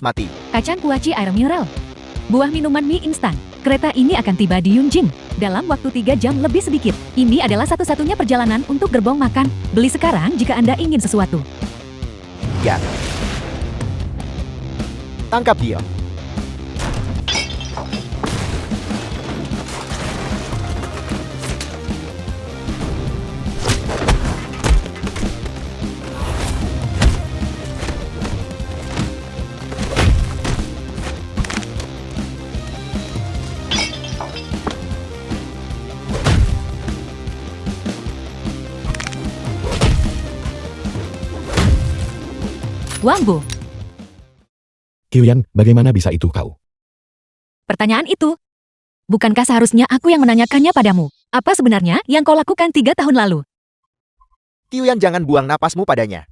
mati. Kacang kuaci air mineral. Buah minuman mie instan. Kereta ini akan tiba di Yunjing dalam waktu 3 jam lebih sedikit. Ini adalah satu-satunya perjalanan untuk gerbong makan. Beli sekarang jika Anda ingin sesuatu. Ya. Tangkap dia. Wangbo. Qiuyan, bagaimana bisa itu kau? Pertanyaan itu. Bukankah seharusnya aku yang menanyakannya padamu? Apa sebenarnya yang kau lakukan 3 tahun lalu? Qiuyan, jangan buang napasmu padanya.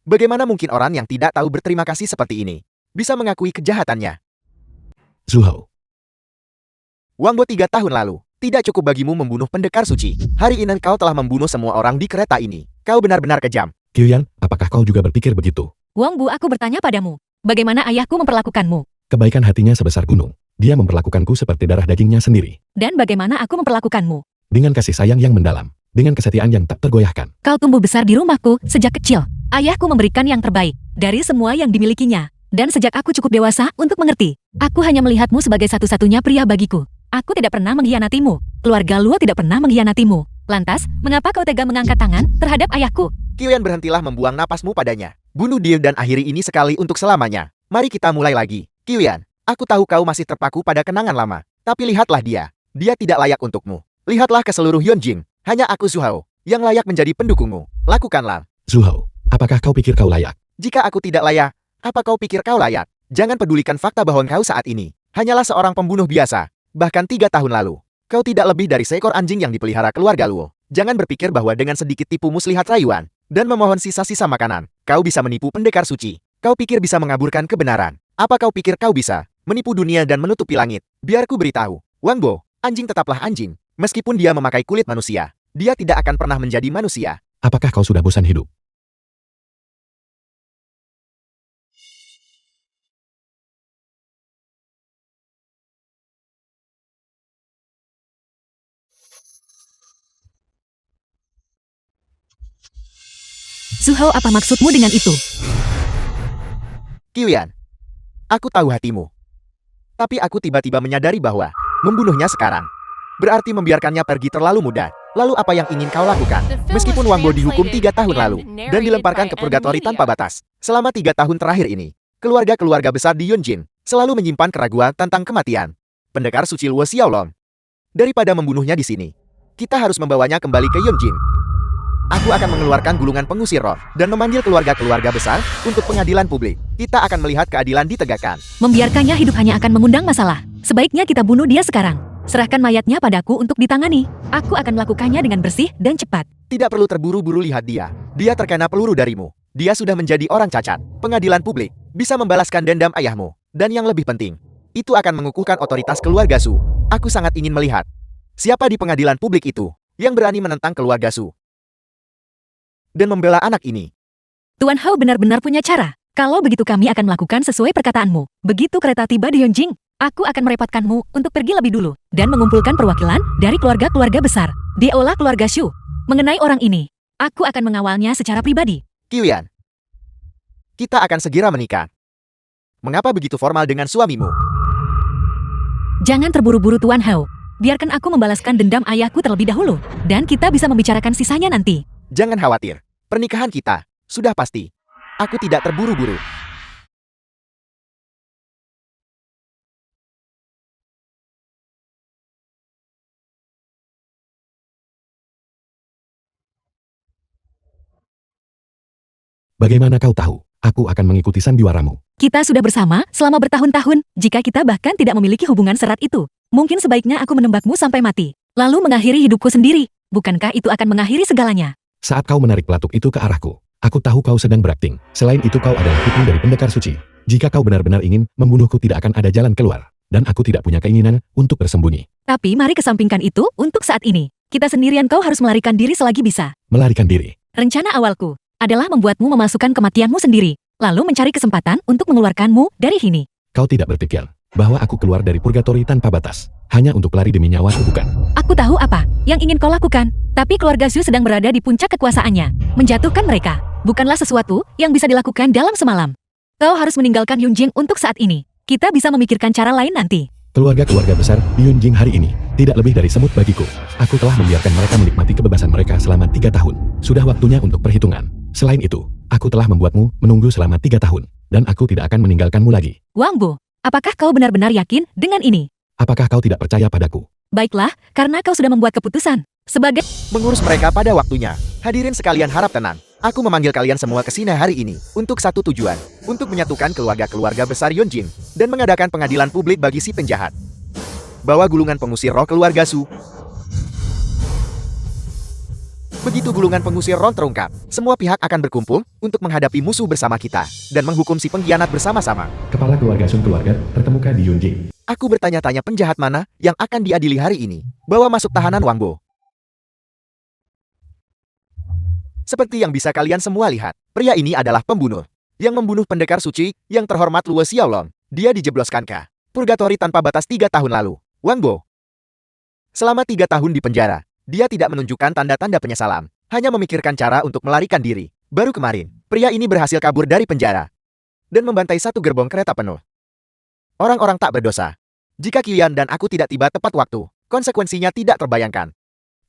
Bagaimana mungkin orang yang tidak tahu berterima kasih seperti ini bisa mengakui kejahatannya? Zhu Hao. Wangbo 3 tahun lalu. Tidak cukup bagimu membunuh pendekar suci. Hari ini kau telah membunuh semua orang di kereta ini. Kau benar-benar kejam. Qiuyan, apakah kau juga berpikir begitu? Wangbo, aku bertanya padamu. Bagaimana ayahku memperlakukanmu? Kebaikan hatinya sebesar gunung. Dia memperlakukanku seperti darah dagingnya sendiri. Dan bagaimana aku memperlakukanmu? Dengan kasih sayang yang mendalam. Dengan kesetiaan yang tak tergoyahkan. Kau tumbuh besar di rumahku sejak kecil. Ayahku memberikan yang terbaik dari semua yang dimilikinya. Dan sejak aku cukup dewasa untuk mengerti, aku hanya melihatmu sebagai satu-satunya pria bagiku. Aku tidak pernah mengkhianatimu. Keluarga Luo tidak pernah mengkhianatimu. Lantas, mengapa kau tega mengangkat tangan terhadap ayahku? Qiuyan, berhentilah membuang napasmu padanya. Bunuh dia dan akhiri ini sekali untuk selamanya. Mari kita mulai lagi. Qiuyan, aku tahu kau masih terpaku pada kenangan lama. Tapi lihatlah dia. Dia tidak layak untukmu. Lihatlah ke seluruh Yunjing. Hanya aku Zhu Hao yang layak menjadi pendukungmu. Lakukanlah. Zhu Hao, apakah kau pikir kau layak? Jika aku tidak layak, apa kau pikir kau layak? Jangan pedulikan fakta bahwa kau saat ini hanyalah seorang pembunuh biasa. Bahkan 3 tahun lalu, kau tidak lebih dari seekor anjing yang dipelihara keluarga Luo. Jangan berpikir bahwa dengan sedikit tipu muslihat rayuan dan memohon sisa-sisa makanan, kau bisa menipu pendekar suci. Kau pikir bisa mengaburkan kebenaran. Apa kau pikir kau bisa menipu dunia dan menutupi langit? Biar ku beritahu, Wangbo, anjing tetaplah anjing. Meskipun dia memakai kulit manusia, dia tidak akan pernah menjadi manusia. Apakah kau sudah bosan hidup? Zhu Hao, apa maksudmu dengan itu? Qiuyan, aku tahu hatimu. Tapi aku tiba-tiba menyadari bahwa membunuhnya sekarang berarti membiarkannya pergi terlalu mudah. Lalu apa yang ingin kau lakukan? Meskipun Wangbo dihukum 3 tahun lalu dan dilemparkan ke purgatori tanpa batas, selama 3 tahun terakhir ini, keluarga-keluarga besar di Yunjin selalu menyimpan keraguan tentang kematian pendekar suci Luo Xiaolong. Daripada membunuhnya di sini, kita harus membawanya kembali ke Yunjin. Aku akan mengeluarkan gulungan pengusir roh dan memanggil keluarga-keluarga besar untuk pengadilan publik. Kita akan melihat keadilan ditegakkan. Membiarkannya hidup hanya akan mengundang masalah. Sebaiknya kita bunuh dia sekarang. Serahkan mayatnya padaku untuk ditangani. Aku akan melakukannya dengan bersih dan cepat. Tidak perlu terburu-buru lihat dia. Dia terkena peluru darimu. Dia sudah menjadi orang cacat. Pengadilan publik bisa membalaskan dendam ayahmu. Dan yang lebih penting, itu akan mengukuhkan otoritas keluarga Su. Aku sangat ingin melihat siapa di pengadilan publik itu yang berani menentang keluarga Su dan membela anak ini. Tuan Hao benar-benar punya cara. Kalau begitu kami akan melakukan sesuai perkataanmu. Begitu kereta tiba di Yunjing, aku akan merepotkanmu untuk pergi lebih dulu dan mengumpulkan perwakilan dari keluarga-keluarga besar. Diolah keluarga Shu. Mengenai orang ini, aku akan mengawalnya secara pribadi. Qiuyan, kita akan segera menikah. Mengapa begitu formal dengan suamimu? Jangan terburu-buru Tuan Hao. Biarkan aku membalaskan dendam ayahku terlebih dahulu. Dan kita bisa membicarakan sisanya nanti. Jangan khawatir. Pernikahan kita sudah pasti. Aku tidak terburu-buru. Bagaimana kau tahu? Aku akan mengikuti sandiwaramu. Kita sudah bersama selama bertahun-tahun. Jika kita bahkan tidak memiliki hubungan serat itu, mungkin sebaiknya aku menembakmu sampai mati. Lalu mengakhiri hidupku sendiri. Bukankah itu akan mengakhiri segalanya? Saat kau menarik pelatuk itu ke arahku, aku tahu kau sedang berakting. Selain itu kau adalah putra dari pendekar suci. Jika kau benar-benar ingin membunuhku, tidak akan ada jalan keluar. Dan aku tidak punya keinginan untuk bersembunyi. Tapi mari kesampingkan itu untuk saat ini. Kita sendirian, kau harus melarikan diri selagi bisa. Melarikan diri. Rencana awalku adalah membuatmu memasukkan kematianmu sendiri. lalu mencari kesempatan untuk mengeluarkanmu dari sini. Kau tidak berpikir bahwa aku keluar dari purgatori tanpa batas, hanya untuk lari demi nyawaku, bukan? Aku tahu apa yang ingin kau lakukan, tapi keluarga Zhu sedang berada di puncak kekuasaannya. Menjatuhkan mereka bukanlah sesuatu yang bisa dilakukan dalam semalam. Kau harus meninggalkan Yunjing untuk saat ini. Kita bisa memikirkan cara lain nanti. Keluarga-keluarga besar di Yunjing hari ini tidak lebih dari semut bagiku. Aku telah membiarkan mereka menikmati kebebasan mereka selama 3 tahun. Sudah waktunya untuk perhitungan. Selain itu, aku telah membuatmu menunggu selama 3 tahun. Dan aku tidak akan meninggalkanmu lagi. Wang Bo, apakah kau benar-benar yakin dengan ini? Apakah kau tidak percaya padaku? Baiklah, karena kau sudah membuat keputusan. Sebagai Mengurus mereka pada waktunya. Hadirin sekalian harap tenang. Aku memanggil kalian semua ke sini hari ini untuk satu tujuan, untuk menyatukan keluarga-keluarga besar Yunjing dan mengadakan pengadilan publik bagi si penjahat. Bawa gulungan pengusir roh keluarga Su. Begitu gulungan pengusir roh terungkap, semua pihak akan berkumpul untuk menghadapi musuh bersama kita dan menghukum si pengkhianat bersama-sama. Kepala keluarga Sun keluarga terkemuka di Yunjing. Aku bertanya-tanya penjahat mana yang akan diadili hari ini. Bawa masuk tahanan Wang Bo. Seperti yang bisa kalian semua lihat, pria ini adalah pembunuh. Yang membunuh pendekar suci, yang terhormat Luo Xiaolong. Dia dijebloskan ke purgatori tanpa batas 3 tahun lalu. Wang Bo. Selama 3 tahun di penjara, dia tidak menunjukkan tanda-tanda penyesalan. Hanya memikirkan cara untuk melarikan diri. Baru kemarin, pria ini berhasil kabur dari penjara. Dan membantai satu gerbong kereta penuh. Orang-orang tak berdosa. Jika kalian dan aku tidak tiba tepat waktu, konsekuensinya tidak terbayangkan.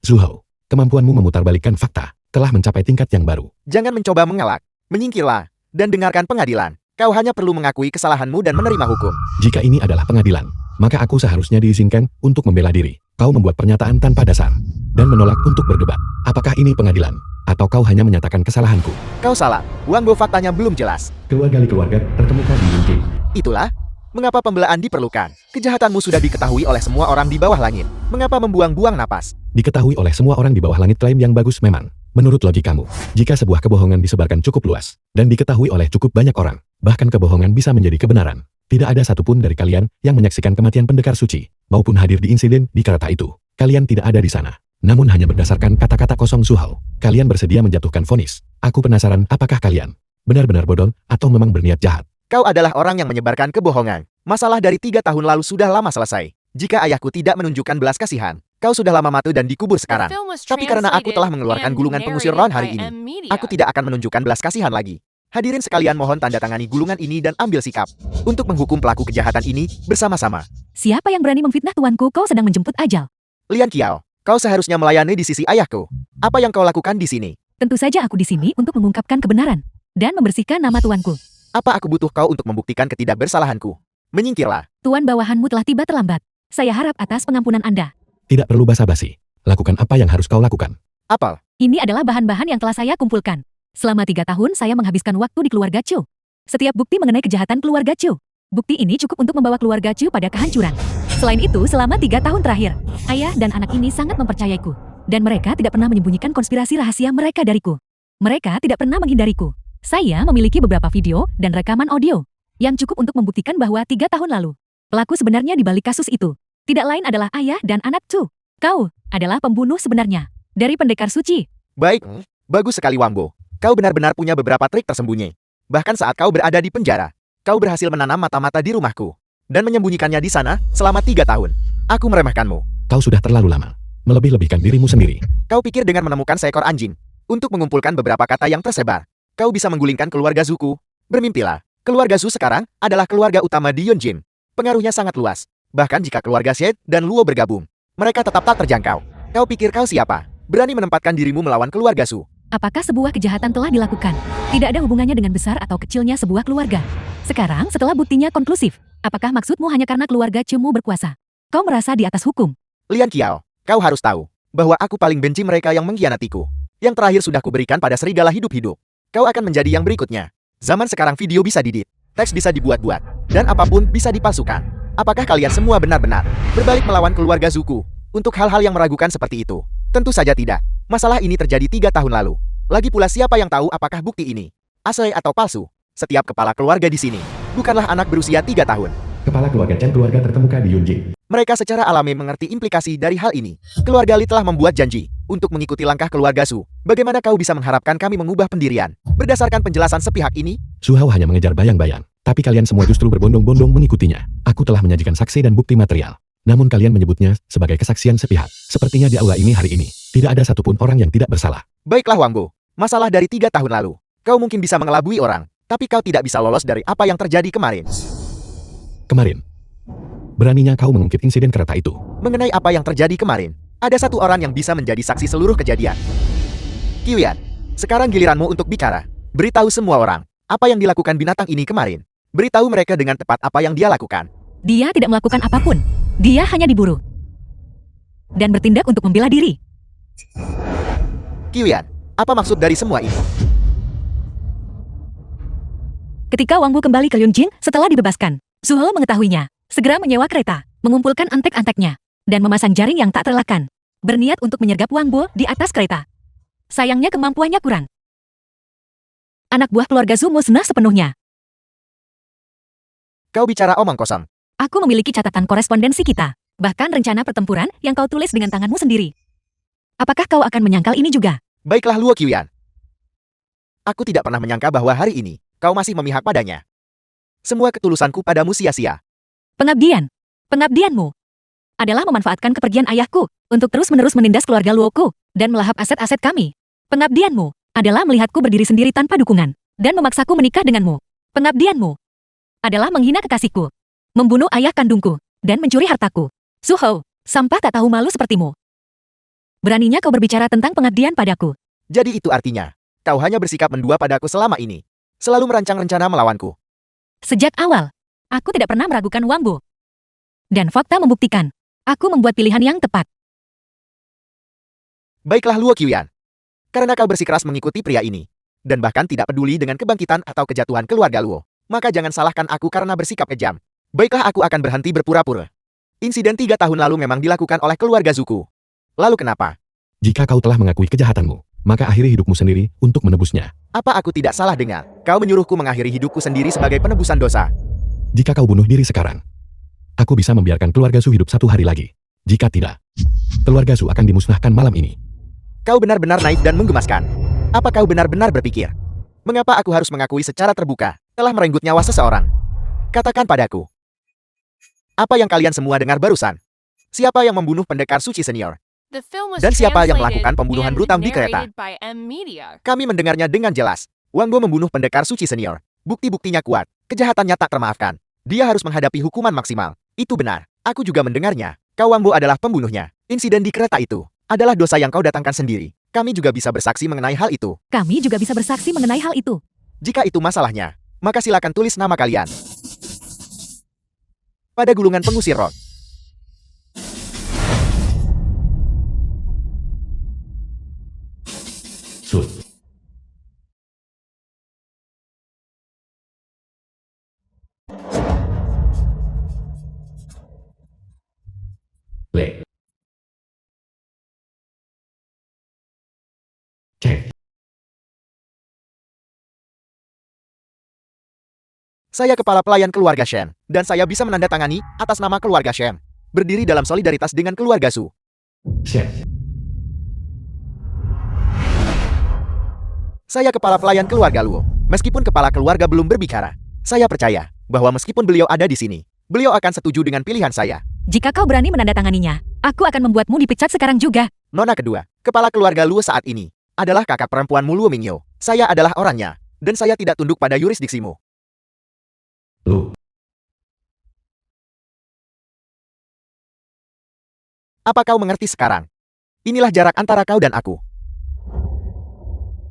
Zhu Hao, kemampuanmu memutarbalikkan fakta telah mencapai tingkat yang baru. Jangan mencoba mengelak, menyingkirlah, dan dengarkan pengadilan. Kau hanya perlu mengakui kesalahanmu dan menerima hukum. Jika ini adalah pengadilan, maka aku seharusnya diizinkan untuk membela diri. Kau membuat pernyataan tanpa dasar dan menolak untuk berdebat. Apakah ini pengadilan? Atau kau hanya menyatakan kesalahanku? Kau salah, Wang Bo faktanya belum jelas. Keluarga terkemuka di Yunjing. Itulah mengapa pembelaan diperlukan. Kejahatanmu sudah diketahui oleh semua orang di bawah langit. Mengapa membuang-buang napas? Diketahui oleh semua orang di bawah langit. Klaim yang bagus memang. Menurut logikamu, jika sebuah kebohongan disebarkan cukup luas, dan diketahui oleh cukup banyak orang, bahkan kebohongan bisa menjadi kebenaran. Tidak ada satupun dari kalian yang menyaksikan kematian pendekar suci, maupun hadir di insiden di kereta itu. Kalian tidak ada di sana. Namun hanya berdasarkan kata-kata kosong Zhu Hao, kalian bersedia menjatuhkan vonis. Aku penasaran apakah kalian benar-benar bodoh atau memang berniat jahat. Kau adalah orang yang menyebarkan kebohongan. Masalah dari 3 tahun lalu sudah lama selesai. Jika ayahku tidak menunjukkan belas kasihan, kau sudah lama mati dan dikubur sekarang. Tapi karena aku telah mengeluarkan gulungan pengusir roh hari ini, aku tidak akan menunjukkan belas kasihan lagi. Hadirin sekalian mohon tanda tangani gulungan ini dan ambil sikap untuk menghukum pelaku kejahatan ini bersama-sama. Siapa yang berani memfitnah tuanku? Kau sedang menjemput ajal. Lian Qiao, kau seharusnya melayani di sisi ayahku. Apa yang kau lakukan di sini? Tentu saja aku di sini untuk mengungkapkan kebenaran dan membersihkan nama tuanku. Apa aku butuh kau untuk membuktikan ketidakbersalahanku? Menyingkirlah. Tuan bawahanmu telah tiba terlambat. Saya harap atas pengampunan Anda. Tidak perlu basa-basi. Lakukan apa yang harus kau lakukan. Apal? Ini adalah bahan-bahan yang telah saya kumpulkan. Selama 3 tahun saya menghabiskan waktu di keluarga Chu. Setiap bukti mengenai kejahatan keluarga Chu. Bukti ini cukup untuk membawa keluarga Chu pada kehancuran. Selain itu, selama 3 tahun terakhir, ayah dan anak ini sangat mempercayaiku. Dan mereka tidak pernah menyembunyikan konspirasi rahasia mereka dariku. Mereka tidak pernah menghindariku. Saya memiliki beberapa video dan rekaman audio yang cukup untuk membuktikan bahwa 3 tahun lalu, pelaku sebenarnya di balik kasus itu tidak lain adalah ayah dan anak Chu. Kau adalah pembunuh sebenarnya dari pendekar suci. Baik, bagus sekali Wang Bo. Kau benar-benar punya beberapa trik tersembunyi. Bahkan saat kau berada di penjara, kau berhasil menanam mata-mata di rumahku dan menyembunyikannya di sana selama 3 tahun. Aku meremehkanmu. Kau sudah terlalu lama melebih-lebihkan dirimu sendiri. Kau pikir dengan menemukan seekor anjing untuk mengumpulkan beberapa kata yang tersebar, kau bisa menggulingkan keluarga Zuku? Bermimpilah. Keluarga Zu sekarang adalah keluarga utama di Yunjin. Pengaruhnya sangat luas. Bahkan jika keluarga Xie dan Luo bergabung, mereka tetap tak terjangkau. Kau pikir kau siapa? Berani menempatkan dirimu melawan keluarga Zu. Apakah sebuah kejahatan telah dilakukan? Tidak ada hubungannya dengan besar atau kecilnya sebuah keluarga. Sekarang, setelah buktinya konklusif, apakah maksudmu hanya karena keluarga Chu-mu berkuasa? Kau merasa di atas hukum? Lian Qiao, kau harus tahu bahwa aku paling benci mereka yang mengkhianatiku. Yang terakhir sudah kuberikan pada serigala hidup-hidup. Kau akan menjadi yang berikutnya. Zaman sekarang video bisa didit, teks bisa dibuat-buat, dan apapun bisa dipalsukan. Apakah kalian semua benar-benar berbalik melawan keluarga Zuku untuk hal-hal yang meragukan seperti itu? Tentu saja tidak. Masalah ini terjadi 3 tahun lalu. Lagi pula siapa yang tahu apakah bukti ini asli atau palsu? Setiap kepala keluarga di sini bukanlah anak berusia 3 tahun. Kepala keluarga Chen keluarga terkemuka di Yunjing. Mereka secara alami mengerti implikasi dari hal ini. Keluarga Li telah membuat janji untuk mengikuti langkah keluarga Su. Bagaimana kau bisa mengharapkan kami mengubah pendirian? Berdasarkan penjelasan sepihak ini, Su Hao hanya mengejar bayang-bayang, tapi kalian semua justru berbondong-bondong mengikutinya. Aku telah menyajikan saksi dan bukti material. Namun kalian menyebutnya sebagai kesaksian sepihak. Sepertinya di aula ini hari ini, tidak ada satupun orang yang tidak bersalah. Baiklah Wang Bo, masalah dari 3 tahun lalu. Kau mungkin bisa mengelabui orang, tapi kau tidak bisa lolos dari apa yang terjadi kemarin. Kemarin, beraninya kau mengungkit insiden kereta itu. Mengenai apa yang terjadi kemarin, ada satu orang yang bisa menjadi saksi seluruh kejadian. Qiuyan, sekarang giliranmu untuk bicara. Beritahu semua orang, apa yang dilakukan binatang ini kemarin. Beritahu mereka dengan tepat apa yang dia lakukan. Dia tidak melakukan apapun. Dia hanya diburu. Dan bertindak untuk membela diri. Qiuyan, apa maksud dari semua ini? Ketika Wang Bu kembali ke Yunjing setelah dibebaskan, Su Hao mengetahuinya. Segera menyewa kereta, mengumpulkan antek-anteknya, dan memasang jaring yang tak terelakkan. Berniat untuk menyergap Wang Bu di atas kereta. Sayangnya kemampuannya kurang. Anak buah keluarga Zhu musnah sepenuhnya. Kau bicara omong kosong. Aku memiliki catatan korespondensi kita, bahkan rencana pertempuran yang kau tulis dengan tanganmu sendiri. Apakah kau akan menyangkal ini juga? Baiklah Luo Qiuyan. Aku tidak pernah menyangka bahwa hari ini, kau masih memihak padanya. Semua ketulusanku padamu sia-sia. Pengabdianmu adalah memanfaatkan kepergian ayahku untuk terus-menerus menindas keluarga Luoku dan melahap aset-aset kami. Pengabdianmu adalah melihatku berdiri sendiri tanpa dukungan dan memaksaku menikah denganmu. Pengabdianmu adalah menghina kekasihku, membunuh ayah kandungku, dan mencuri hartaku. Su Hao, sampah tak tahu malu sepertimu. Beraninya kau berbicara tentang pengabdian padaku. Jadi itu artinya, kau hanya bersikap mendua padaku selama ini. Selalu merancang rencana melawanku. Sejak awal, aku tidak pernah meragukan Wang Bu. Dan fakta membuktikan, aku membuat pilihan yang tepat. Baiklah Luo Qiuyan. Karena kau bersikeras mengikuti pria ini, dan bahkan tidak peduli dengan kebangkitan atau kejatuhan keluarga Luo, maka jangan salahkan aku karena bersikap kejam. Baiklah aku akan berhenti berpura-pura. Insiden 3 tahun lalu memang dilakukan oleh keluarga Zuku. Lalu kenapa? Jika kau telah mengakui kejahatanmu, maka akhiri hidupmu sendiri untuk menebusnya. Apa aku tidak salah dengar? Kau menyuruhku mengakhiri hidupku sendiri sebagai penebusan dosa. Jika kau bunuh diri sekarang, aku bisa membiarkan keluarga Su hidup 1 hari lagi. Jika tidak, keluarga Su akan dimusnahkan malam ini. Kau benar-benar naif dan menggemaskan. Apa kau benar-benar berpikir? Mengapa aku harus mengakui secara terbuka telah merenggut nyawa seseorang? Katakan padaku. Apa yang kalian semua dengar barusan? Siapa yang membunuh pendekar suci senior? Dan siapa yang melakukan pembunuhan brutal di kereta? Kami mendengarnya dengan jelas. Wang Bo membunuh pendekar suci senior. Bukti-buktinya kuat. Kejahatannya tak termaafkan. Dia harus menghadapi hukuman maksimal. Itu benar. Aku juga mendengarnya. Kau Wang Bo adalah pembunuhnya. Insiden di kereta itu adalah dosa yang kau datangkan sendiri. Kami juga bisa bersaksi mengenai hal itu. Kami juga bisa bersaksi mengenai hal itu. Jika itu masalahnya, maka silakan tulis nama kalian pada gulungan pengusir roh. Su. Le. Cek. Saya kepala pelayan keluarga Shen, dan saya bisa menandatangani atas nama keluarga Shen. Berdiri dalam solidaritas dengan keluarga Su. Cek. Saya kepala pelayan keluarga Luo. Meskipun kepala keluarga belum berbicara, saya percaya bahwa meskipun beliau ada di sini, beliau akan setuju dengan pilihan saya. Jika kau berani menandatanganinya, aku akan membuatmu dipecat sekarang juga. Nona kedua, kepala keluarga Luo saat ini adalah kakak perempuanmu Luo Mingyo. Saya adalah orangnya, dan saya tidak tunduk pada yurisdiksimu. Lu. Apa kau mengerti sekarang? Inilah jarak antara kau dan aku.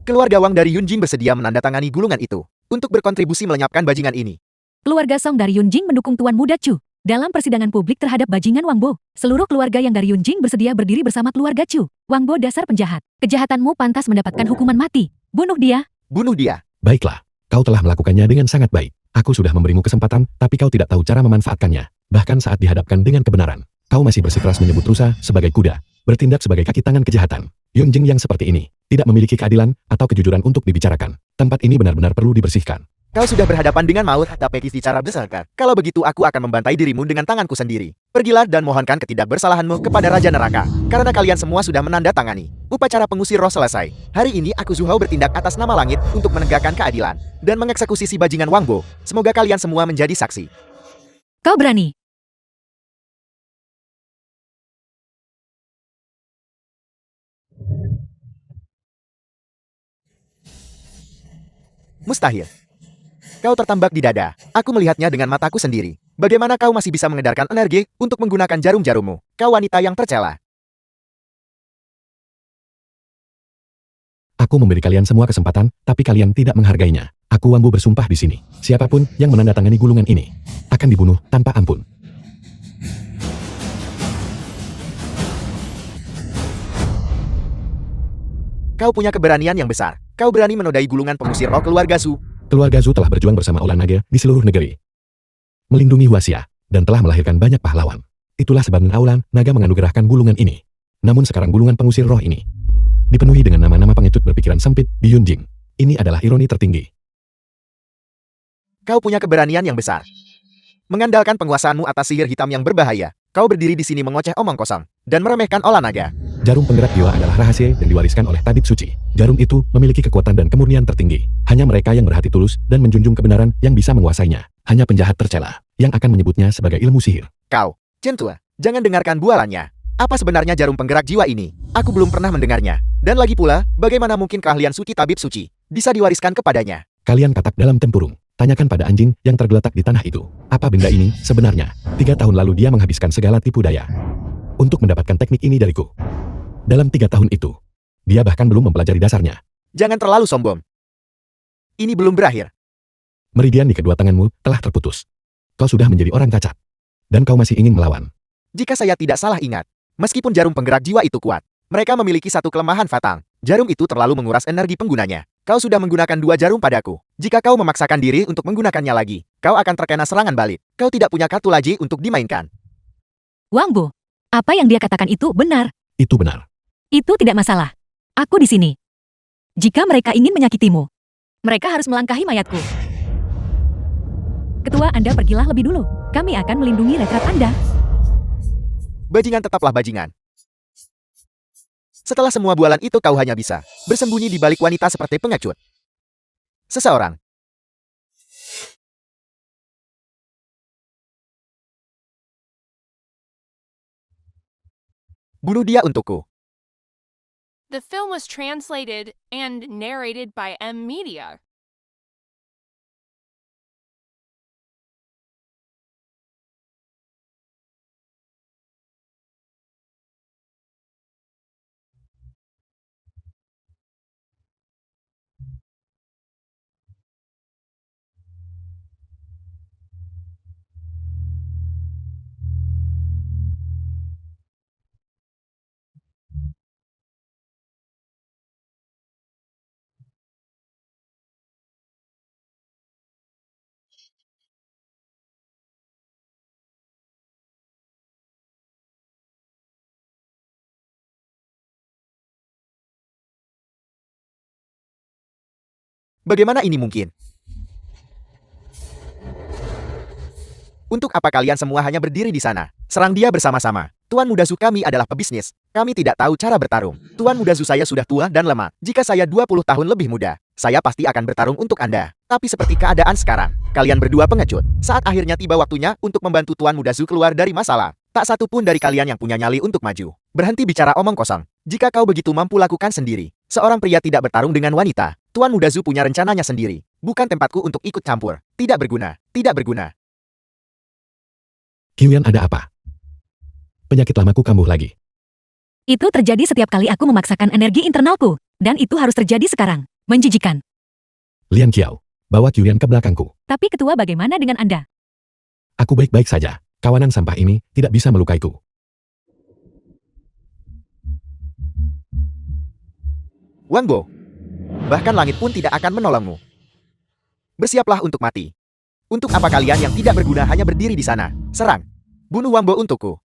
Keluarga Wang dari Yunjing bersedia menandatangani gulungan itu untuk berkontribusi melenyapkan bajingan ini. Keluarga Song dari Yunjing mendukung Tuan Muda Chu dalam persidangan publik terhadap bajingan Wang Bo. Seluruh keluarga yang dari Yunjing bersedia berdiri bersama keluarga Chu. Wang Bo dasar penjahat. Kejahatanmu pantas mendapatkan hukuman mati. Bunuh dia. Bunuh dia. Baiklah, kau telah melakukannya dengan sangat baik. Aku sudah memberimu kesempatan, tapi kau tidak tahu cara memanfaatkannya. Bahkan saat dihadapkan dengan kebenaran, kau masih bersikeras menyebut rusa sebagai kuda, bertindak sebagai kaki tangan kejahatan. Yunjing yang seperti ini tidak memiliki keadilan atau kejujuran untuk dibicarakan. Tempat ini benar-benar perlu dibersihkan. Kau sudah berhadapan dengan maut, tapi secara berserker. Kalau begitu aku akan membantai dirimu dengan tanganku sendiri. Pergilah dan mohonkan ketidakbersalahanmu kepada Raja Neraka. Karena kalian semua sudah menandatangani. Upacara pengusir roh selesai. Hari ini aku Zuhao bertindak atas nama langit untuk menegakkan keadilan. Dan mengeksekusi si bajingan Wangbo. Semoga kalian semua menjadi saksi. Kau berani. Mustahil. Kau tertambak di dada. Aku melihatnya dengan mataku sendiri. Bagaimana kau masih bisa mengedarkan energi untuk menggunakan jarum-jarummu? Kau wanita yang tercela. Aku memberi kalian semua kesempatan, tapi kalian tidak menghargainya. Aku Wangbo bersumpah di sini. Siapapun yang menandatangani gulungan ini akan dibunuh tanpa ampun. Kau punya keberanian yang besar. Kau berani menodai gulungan pengusir roh keluarga Su. Keluarga Zhu telah berjuang bersama Olah Naga di seluruh negeri. Melindungi Huaxia, dan telah melahirkan banyak pahlawan. Itulah sebabnya Aulan Naga menganugerahkan gulungan ini. Namun sekarang gulungan pengusir roh ini dipenuhi dengan nama-nama pengecut berpikiran sempit di Yunjing. Ini adalah ironi tertinggi. Kau punya keberanian yang besar. Mengandalkan penguasaanmu atas sihir hitam yang berbahaya, kau berdiri di sini mengoceh omong kosong dan meremehkan Olah Naga. Jarum penggerak jiwa adalah rahasia yang diwariskan oleh tabib suci. Jarum itu memiliki kekuatan dan kemurnian tertinggi. Hanya mereka yang berhati tulus dan menjunjung kebenaran yang bisa menguasainya. Hanya penjahat tercela yang akan menyebutnya sebagai ilmu sihir. Kau, Centua, jangan dengarkan bualannya. Apa sebenarnya jarum penggerak jiwa ini? Aku belum pernah mendengarnya. Dan lagi pula, bagaimana mungkin keahlian suci tabib suci bisa diwariskan kepadanya? Kalian katak dalam tempurung. Tanyakan pada anjing yang tergeletak di tanah itu. Apa benda ini sebenarnya? 3 tahun lalu dia menghabiskan segala tipu daya untuk mendapatkan teknik ini dariku. Dalam 3 tahun itu, dia bahkan belum mempelajari dasarnya. Jangan terlalu sombong. Ini belum berakhir. Meridian di kedua tanganmu telah terputus. Kau sudah menjadi orang cacat. Dan kau masih ingin melawan. Jika saya tidak salah ingat, meskipun jarum penggerak jiwa itu kuat, mereka memiliki satu kelemahan fatal. Jarum itu terlalu menguras energi penggunanya. Kau sudah menggunakan 2 jarum padaku. Jika kau memaksakan diri untuk menggunakannya lagi, kau akan terkena serangan balik. Kau tidak punya kartu laji untuk dimainkan. Wangbo, apa yang dia katakan itu benar. Itu benar. Itu tidak masalah. Aku di sini. Jika mereka ingin menyakitimu, mereka harus melangkahi mayatku. Ketua Anda pergilah lebih dulu. Kami akan melindungi retret Anda. Bajingan tetaplah bajingan. Setelah semua bualan itu kau hanya bisa bersembunyi di balik wanita seperti pengecut. Seseorang. Bunuh dia untukku. The film was translated and narrated by M Media. Bagaimana ini mungkin? Untuk apa kalian semua hanya berdiri di sana? Serang dia bersama-sama. Tuan Muda Zu kami adalah pebisnis. Kami tidak tahu cara bertarung. Tuan Muda Zu saya sudah tua dan lemah. Jika saya 20 tahun lebih muda, saya pasti akan bertarung untuk Anda. Tapi seperti keadaan sekarang, kalian berdua pengecut. Saat akhirnya tiba waktunya untuk membantu Tuan Muda Zu keluar dari masalah. Tak satu pun dari kalian yang punya nyali untuk maju. Berhenti bicara omong kosong. Jika kau begitu mampu lakukan sendiri. Seorang pria tidak bertarung dengan wanita. Tuan Muda Zu punya rencananya sendiri. Bukan tempatku untuk ikut campur. Tidak berguna. Tidak berguna. Qiuyan, ada apa? Penyakit lamaku kambuh lagi. Itu terjadi setiap kali aku memaksakan energi internalku. Dan itu harus terjadi sekarang. Menjijikan. Lian Qiao, bawa Qiuyan ke belakangku. Tapi ketua bagaimana dengan Anda? Aku baik-baik saja. Kawanan sampah ini tidak bisa melukaiku. Wangbo. Bahkan langit pun tidak akan menolongmu. Bersiaplah untuk mati. Untuk apa kalian yang tidak berguna hanya berdiri di sana? Serang. Bunuh Wangbo untukku.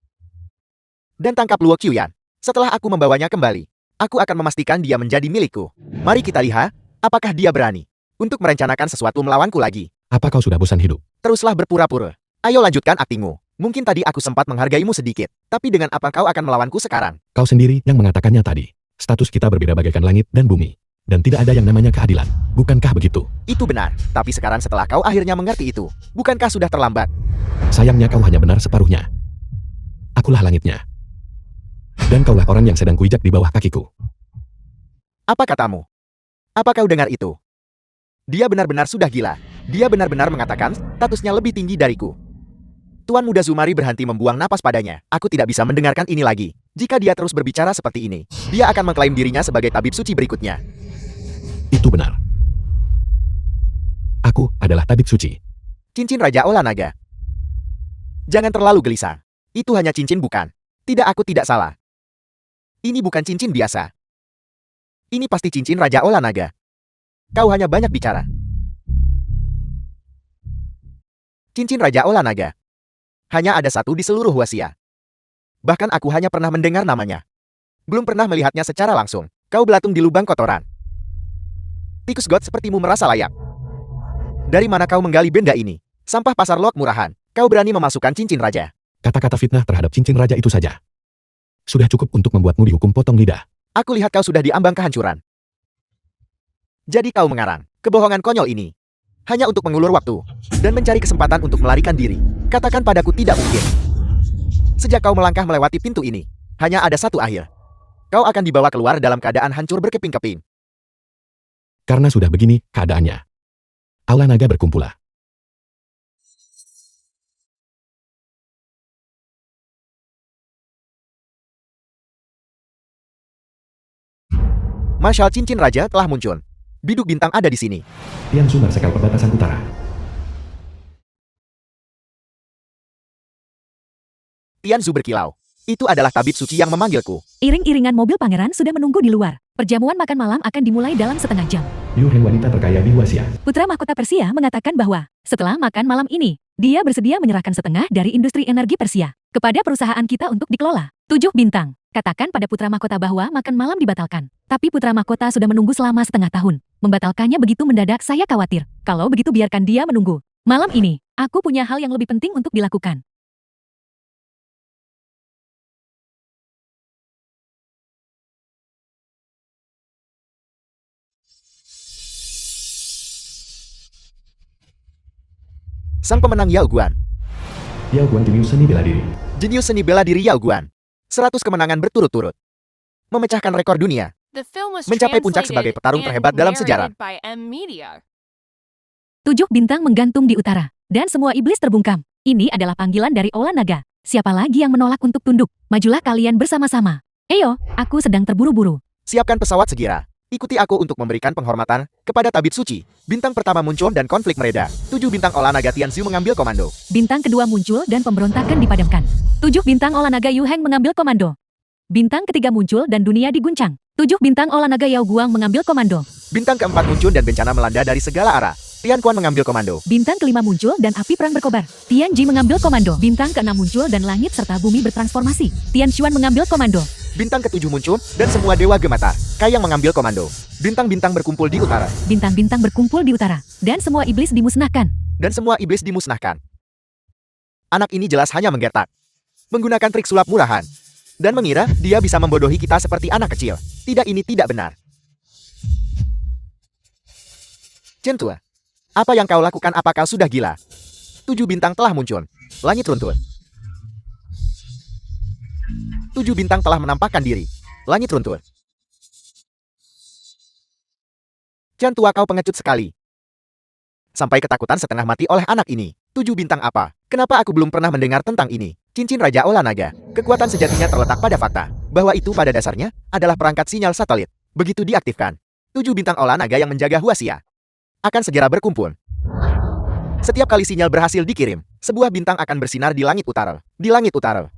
Dan tangkap Luo Qiuyan. Setelah aku membawanya kembali, aku akan memastikan dia menjadi milikku. Mari kita lihat, apakah dia berani untuk merencanakan sesuatu melawanku lagi. Apa kau sudah bosan hidup? Teruslah berpura-pura. Ayo lanjutkan aktingmu. Mungkin tadi aku sempat menghargaimu sedikit, tapi dengan apa kau akan melawanku sekarang? Kau sendiri yang mengatakannya tadi. Status kita berbeda bagaikan langit dan bumi. Dan tidak ada yang namanya keadilan. Bukankah begitu? Itu benar, tapi sekarang setelah kau akhirnya mengerti itu, bukankah sudah terlambat? Sayangnya kau hanya benar separuhnya. Akulah langitnya. Dan kaulah orang yang sedang kuijak di bawah kakiku. Apa katamu? Apa kau dengar itu? Dia benar-benar sudah gila. Dia benar-benar mengatakan statusnya lebih tinggi dariku. Tuan Muda Zumari berhenti membuang napas padanya. Aku tidak bisa mendengarkan ini lagi. Jika dia terus berbicara seperti ini, dia akan mengklaim dirinya sebagai tabib suci berikutnya. Itu benar. Aku adalah tabib suci. Cincin Raja Olah Naga. Jangan terlalu gelisah. Itu hanya cincin bukan? Tidak, aku tidak salah. Ini bukan cincin biasa. Ini pasti cincin Raja Olah Naga. Kau hanya banyak bicara. Cincin Raja Olah Naga. Hanya ada satu di seluruh Huasia. Bahkan aku hanya pernah mendengar namanya. Belum pernah melihatnya secara langsung. Kau belatung di lubang kotoran. Tikus God sepertimu merasa layak. Dari mana kau menggali benda ini? Sampah pasar lot murahan. Kau berani memasukkan cincin raja. Kata-kata fitnah terhadap cincin raja itu saja. Sudah cukup untuk membuatmu dihukum potong lidah. Aku lihat kau sudah diambang kehancuran. Jadi kau mengarang kebohongan konyol ini hanya untuk mengulur waktu dan mencari kesempatan untuk melarikan diri. Katakan padaku tidak mungkin. Sejak kau melangkah melewati pintu ini, hanya ada satu akhir. Kau akan dibawa keluar dalam keadaan hancur berkeping-keping. Karena sudah begini keadaannya. Aula naga berkumpullah. Marshal Cincin Raja telah muncul. Biduk bintang ada di sini. Tianzu Marsekal perbatasan utara. Tianzu berkilau. Itu adalah tabib suci yang memanggilku. Iring-iringan mobil pangeran sudah menunggu di luar. Perjamuan makan malam akan dimulai dalam setengah jam. Liu Heng wanita terkaya di Huasia. Putra mahkota Persia mengatakan bahwa setelah makan malam ini, dia bersedia menyerahkan setengah dari industri energi Persia kepada perusahaan kita untuk dikelola. 7 bintang. Katakan pada putra mahkota bahwa makan malam dibatalkan. Tapi putra mahkota sudah menunggu selama setengah tahun. Membatalkannya begitu mendadak, saya khawatir. Kalau begitu biarkan dia menunggu. Malam ini, aku punya hal yang lebih penting untuk dilakukan. Sang pemenang Yao Guan. Yao Guan jenius seni bela diri. Jenius seni bela diri Yao Guan. 100 kemenangan berturut-turut. Memecahkan rekor dunia. The film was Mencapai puncak sebagai translated petarung and terhebat dalam sejarah. narrated by M-Media. 7 bintang menggantung di utara. Dan semua iblis terbungkam. Ini adalah panggilan dari Olah Naga. Siapa lagi yang menolak untuk tunduk? Majulah kalian bersama-sama. Eyo, aku sedang terburu-buru. Siapkan pesawat segera. Ikuti aku untuk memberikan penghormatan kepada tabib suci. Bintang pertama muncul dan konflik mereda. 7 bintang Olah Naga Tianzu mengambil komando. Bintang kedua muncul dan pemberontakan dipadamkan. 7 bintang Olah Naga Yu Heng mengambil komando. Bintang ketiga muncul dan dunia diguncang. 7 bintang Olah Naga Yao Guang mengambil komando. Bintang keempat muncul dan bencana melanda dari segala arah. Tian Quan mengambil komando. Bintang kelima muncul dan api perang berkobar. Tian Ji mengambil komando. Bintang keenam muncul dan langit serta bumi bertransformasi. Tian Xuan mengambil komando. Bintang ketujuh muncul dan semua dewa gemata. Kayang mengambil komando. Bintang-bintang berkumpul di utara. Bintang-bintang berkumpul di utara. Dan semua iblis dimusnahkan. Dan semua iblis dimusnahkan. Anak ini jelas hanya menggertak. Menggunakan trik sulap murahan. Dan mengira dia bisa membodohi kita seperti anak kecil. Tidak, ini tidak benar. Centua. Apa yang kau lakukan? Apa kau sudah gila? 7 bintang telah muncul. Langit runtuh. 7 bintang telah menampakkan diri. Langit runtuh. Centua, kau pengecut sekali. Sampai ketakutan setengah mati oleh anak ini. 7 bintang apa? Kenapa aku belum pernah mendengar tentang ini? Cincin Raja Olah Naga. Kekuatan sejatinya terletak pada fakta bahwa itu pada dasarnya adalah perangkat sinyal satelit. Begitu diaktifkan, 7 bintang Olah Naga yang menjaga Huasia akan segera berkumpul. Setiap kali sinyal berhasil dikirim, sebuah bintang akan bersinar di langit utara. Di langit utara.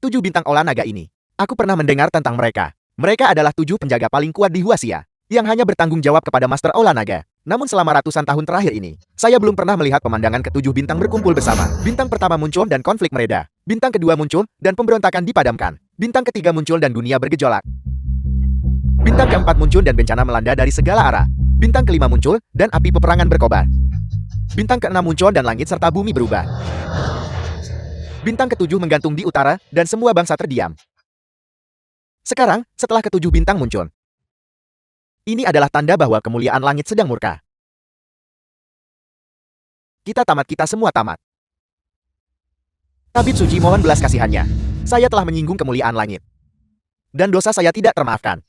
7 bintang Olah Naga ini. Aku pernah mendengar tentang mereka. Mereka adalah 7 penjaga paling kuat di Huasia yang hanya bertanggung jawab kepada Master Olah Naga. Namun selama ratusan tahun terakhir ini, saya belum pernah melihat pemandangan ke-7 bintang berkumpul bersama. Bintang pertama muncul dan konflik mereda. Bintang kedua muncul dan pemberontakan dipadamkan. Bintang ketiga muncul dan dunia bergejolak. Bintang keempat muncul dan bencana melanda dari segala arah. Bintang kelima muncul dan api peperangan berkobar. Bintang keenam muncul dan langit serta bumi berubah. Bintang ketujuh menggantung di utara dan semua bangsa terdiam. Sekarang, setelah ketujuh bintang muncul, ini adalah tanda bahwa kemuliaan langit sedang murka. Kita semua tamat. Tabib suci mohon belas kasihannya. Saya telah menyinggung kemuliaan langit. Dan dosa saya tidak termaafkan.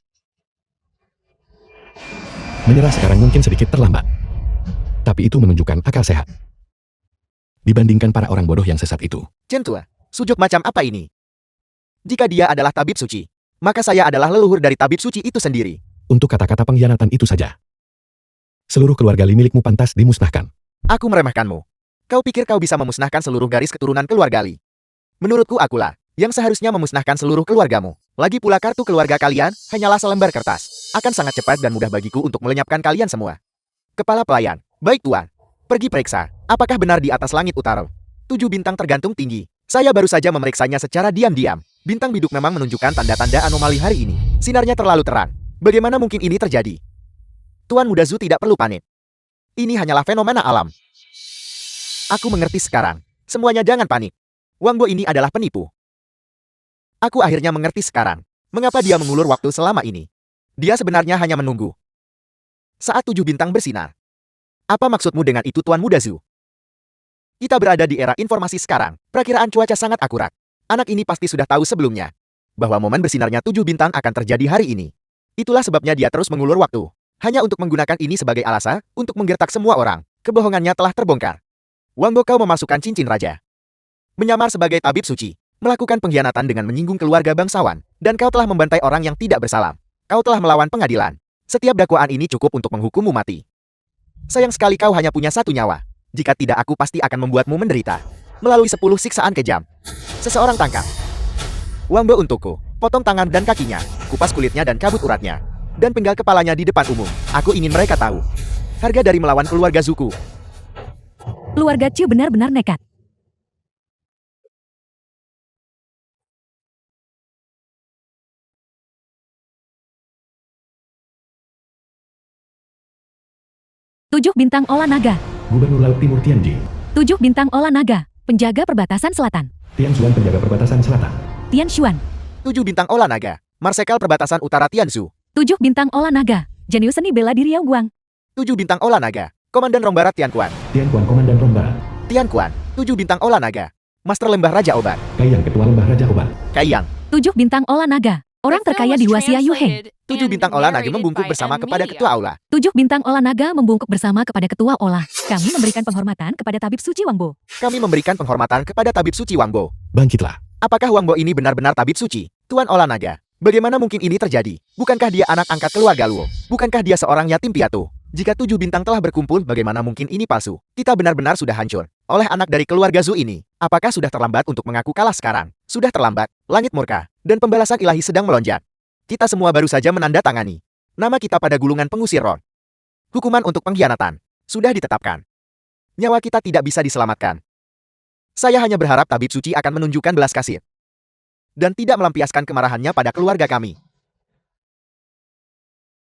Menyerah sekarang mungkin sedikit terlambat. Tapi itu menunjukkan akal sehat. Dibandingkan para orang bodoh yang sesat itu. Centua, sujud macam apa ini? Jika dia adalah tabib suci, maka saya adalah leluhur dari tabib suci itu sendiri. Untuk kata-kata pengkhianatan itu saja. Seluruh keluarga Li milikmu pantas dimusnahkan. Aku meremehkanmu. Kau pikir kau bisa memusnahkan seluruh garis keturunan keluarga Li? Menurutku akulah yang seharusnya memusnahkan seluruh keluargamu. Lagi pula kartu keluarga kalian hanyalah selembar kertas. Akan sangat cepat dan mudah bagiku untuk melenyapkan kalian semua. Kepala pelayan, baik tuan. Pergi periksa, apakah benar di atas langit utara 7 bintang tergantung tinggi. Saya baru saja memeriksanya secara diam-diam. Bintang biduk memang menunjukkan tanda-tanda anomali hari ini. Sinarnya terlalu terang. Bagaimana mungkin ini terjadi? Tuan Muda Zhu tidak perlu panik. Ini hanyalah fenomena alam. Aku mengerti sekarang. Semuanya jangan panik. Wang Bo ini adalah penipu. Aku akhirnya mengerti sekarang. Mengapa dia mengulur waktu selama ini? Dia sebenarnya hanya menunggu. Saat 7 bintang bersinar. Apa maksudmu dengan itu Tuan Muda Zhu? Kita berada di era informasi sekarang. Perakiraan cuaca sangat akurat. Anak ini pasti sudah tahu sebelumnya. Bahwa momen bersinarnya 7 bintang akan terjadi hari ini. Itulah sebabnya dia terus mengulur waktu. Hanya untuk menggunakan ini sebagai alasan untuk menggertak semua orang. Kebohongannya telah terbongkar. Wang Bo kau memasukkan cincin raja. Menyamar sebagai tabib suci. Melakukan pengkhianatan dengan menyinggung keluarga bangsawan. Dan kau telah membantai orang yang tidak bersalah. Kau telah melawan pengadilan. Setiap dakwaan ini cukup untuk menghukummu mati. Sayang sekali kau hanya punya 1 nyawa. Jika tidak aku pasti akan membuatmu menderita. Melalui 10 siksaan kejam. Seseorang tangkap Wang Bo untukku. Potong tangan dan kakinya. Kupas kulitnya dan kabut uratnya. Dan penggal kepalanya di depan umum. Aku ingin mereka tahu harga dari melawan keluarga Zuku. Keluarga Chiu benar-benar nekat. Tujuh bintang olah naga. Gubernur Laut Timur Tianjin. 7 bintang olah naga. Penjaga perbatasan selatan. Tian Xuan penjaga perbatasan selatan. Tian Xuan. 7 bintang olah naga. Marsekal perbatasan utara Tianzhu. 7 bintang olah naga. Jenius seni bela diri Yao Guang. 7 bintang olah naga. Komandan Rombarat Tian Kuan. Tian Kuan Komandan Rom Barat. Tian Kuan. 7 bintang olah naga. Master Lembah Raja Obat. Kaiyang Ketua Lembah Raja Obat. Kaiyang. 7 bintang olah naga. Orang The film terkaya was di Wasia Yu Heng. 7 translated bintang and olah naga narrated membungkuk by bersama M kepada Media. ketua aula. 7 bintang olah naga membungkuk bersama kepada ketua olah. Kami memberikan penghormatan kepada tabib suci Wang Bo. Kami memberikan penghormatan kepada tabib suci Wang Bo. Bangkitlah. Apakah Wang Bo ini benar-benar tabib suci? Tuan olah naga. Bagaimana mungkin ini terjadi? Bukankah dia anak angkat keluarga Luo? Bukankah dia seorang yatim piatu? Jika 7 bintang telah berkumpul, bagaimana mungkin ini palsu? Kita benar-benar sudah hancur oleh anak dari keluarga Zhu ini. Apakah sudah terlambat untuk mengaku kalah sekarang? Sudah terlambat. Langit murka dan pembalasan ilahi sedang melonjak. Kita semua baru saja menandatangani nama kita pada gulungan pengusir roh. Hukuman untuk pengkhianatan sudah ditetapkan. Nyawa kita tidak bisa diselamatkan. Saya hanya berharap tabib suci akan menunjukkan belas kasih dan tidak melampiaskan kemarahannya pada keluarga kami.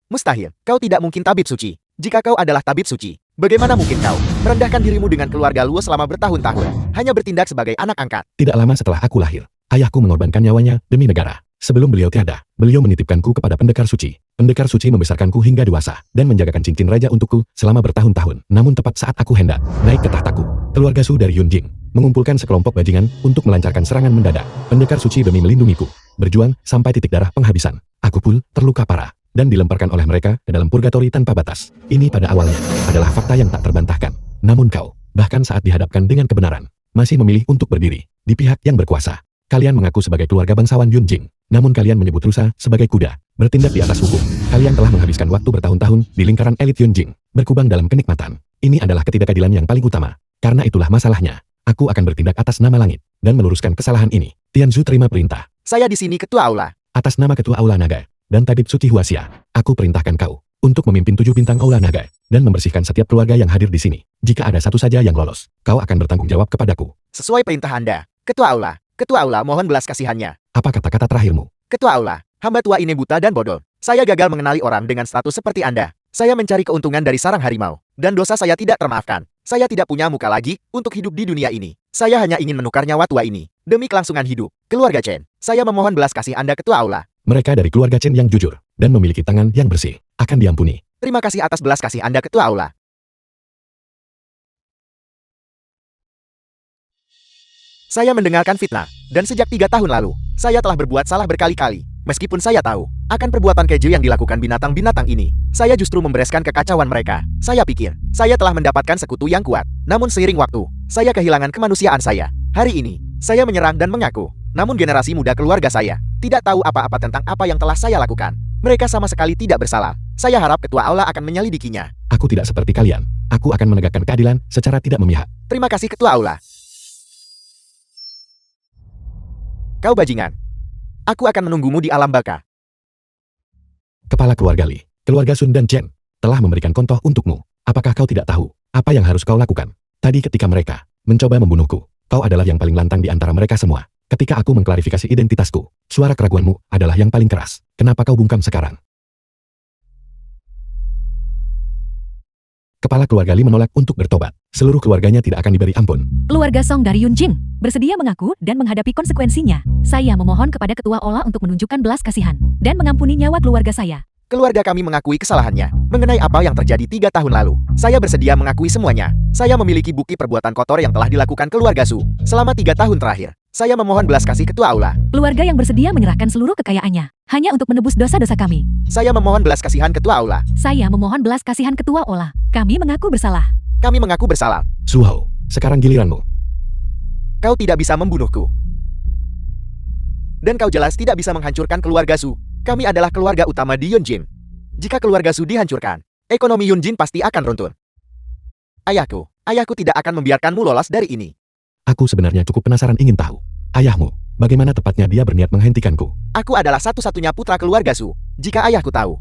Mustahil, kau tidak mungkin tabib suci. Jika kau adalah tabib suci, bagaimana mungkin kau merendahkan dirimu dengan keluarga Luo selama bertahun-tahun, hanya bertindak sebagai anak angkat? Tidak lama setelah aku lahir, ayahku mengorbankan nyawanya demi negara. Sebelum beliau tiada, beliau menitipkanku kepada pendekar suci. Pendekar suci membesarkanku hingga dewasa dan menjagakan cincin raja untukku selama bertahun-tahun. Namun tepat saat aku hendak naik ke tahtaku, keluarga Su dari Yunjing mengumpulkan sekelompok bajingan untuk melancarkan serangan mendadak. Pendekar suci demi melindungiku, berjuang sampai titik darah penghabisan. Aku pun terluka parah dan dilemparkan oleh mereka ke dalam purgatori tanpa batas. Ini pada awalnya adalah fakta yang tak terbantahkan. Namun kau, bahkan saat dihadapkan dengan kebenaran, masih memilih untuk berdiri di pihak yang berkuasa. Kalian mengaku sebagai keluarga bangsawan Yunjing, namun kalian menyebut rusa sebagai kuda, bertindak di atas hukum. Kalian telah menghabiskan waktu bertahun-tahun di lingkaran elit Yunjing, berkubang dalam kenikmatan. Ini adalah ketidakadilan yang paling utama. Karena itulah masalahnya. Aku akan bertindak atas nama langit dan meluruskan kesalahan ini. Tianzhu terima perintah. Saya di sini ketua aula. Atas nama ketua aula naga dan tabib suci Huaxia, aku perintahkan kau untuk memimpin 7 bintang aula naga dan membersihkan setiap keluarga yang hadir di sini. Jika ada satu saja yang lolos, kau akan bertanggung jawab kepadaku. Sesuai perintah Anda, ketua aula. Ketua aula mohon belas kasihannya. Apa kata-kata terakhirmu? Ketua aula, Hamba tua ini buta dan bodoh. Saya gagal mengenali orang dengan status seperti Anda. Saya mencari keuntungan dari sarang harimau. Dan dosa saya tidak termaafkan. Saya tidak punya muka lagi untuk hidup di dunia ini. Saya hanya ingin menukar nyawa tua ini. Demi kelangsungan hidup. Keluarga Chen, saya memohon belas kasih Anda ketua aula. Mereka dari keluarga Chen yang jujur dan memiliki tangan yang bersih akan diampuni. Terima kasih atas belas kasih Anda ketua aula. Saya mendengarkan fitnah, dan sejak 3 tahun lalu, saya telah berbuat salah berkali-kali. Meskipun saya tahu akan perbuatan keji yang dilakukan binatang-binatang ini, saya justru membereskan kekacauan mereka. Saya pikir, saya telah mendapatkan sekutu yang kuat. Namun seiring waktu, saya kehilangan kemanusiaan saya. Hari ini, saya menyerang dan mengaku. Namun generasi muda keluarga saya tidak tahu apa-apa tentang apa yang telah saya lakukan. Mereka sama sekali tidak bersalah. Saya harap ketua aula akan menyelidikinya. Aku tidak seperti kalian. Aku akan menegakkan keadilan secara tidak memihak. Terima kasih ketua aula. Kau bajingan. Aku akan menunggumu di alam baka. Kepala keluarga Li, keluarga Sun dan Chen, telah memberikan contoh untukmu. Apakah kau tidak tahu apa yang harus kau lakukan? Tadi ketika mereka mencoba membunuhku, kau adalah yang paling lantang di antara mereka semua. Ketika aku mengklarifikasi identitasku, suara keraguanmu adalah yang paling keras. Kenapa kau bungkam sekarang? Kepala keluarga Li menolak untuk bertobat. Seluruh keluarganya tidak akan diberi ampun. Keluarga Song dari Yunjing bersedia mengaku dan menghadapi konsekuensinya. Saya memohon kepada ketua Ola untuk menunjukkan belas kasihan dan mengampuni nyawa keluarga saya. Keluarga kami mengakui kesalahannya mengenai apa yang terjadi 3 tahun lalu. Saya bersedia mengakui semuanya. Saya memiliki bukti perbuatan kotor yang telah dilakukan keluarga Su selama 3 tahun terakhir. Saya memohon belas kasih ketua aula. Keluarga yang bersedia menyerahkan seluruh kekayaannya hanya untuk menebus dosa-dosa kami. Saya memohon belas kasihan ketua aula. Saya memohon belas kasihan ketua Ola. Kami mengaku bersalah. Kami mengaku bersalah. Su Hao, sekarang giliranmu. Kau tidak bisa membunuhku. Dan kau jelas tidak bisa menghancurkan keluarga Su. Kami adalah keluarga utama di Yunjin. Jika keluarga Su dihancurkan, ekonomi Yunjin pasti akan runtuh. Ayahku tidak akan membiarkanmu lolos dari ini. Aku sebenarnya cukup penasaran ingin tahu. Ayahmu, bagaimana tepatnya dia berniat menghentikanku? Aku adalah satu-satunya putra keluarga Su. Jika ayahku tahu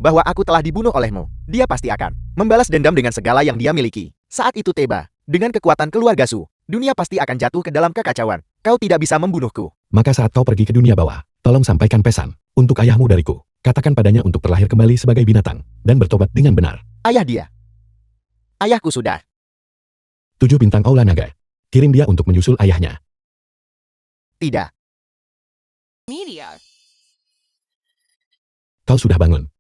bahwa aku telah dibunuh olehmu, dia pasti akan membalas dendam dengan segala yang dia miliki. Saat itu tiba, dengan kekuatan keluarga Su, dunia pasti akan jatuh ke dalam kekacauan. Kau tidak bisa membunuhku. Maka saat kau pergi ke dunia bawah, tolong sampaikan pesan untuk ayahmu dariku. Katakan padanya untuk terlahir kembali sebagai binatang dan bertobat dengan benar. Ayah dia. Ayahku sudah. 7 bintang aula naga. Kirim dia untuk menyusul ayahnya. Tidak. Media. Kau sudah bangun.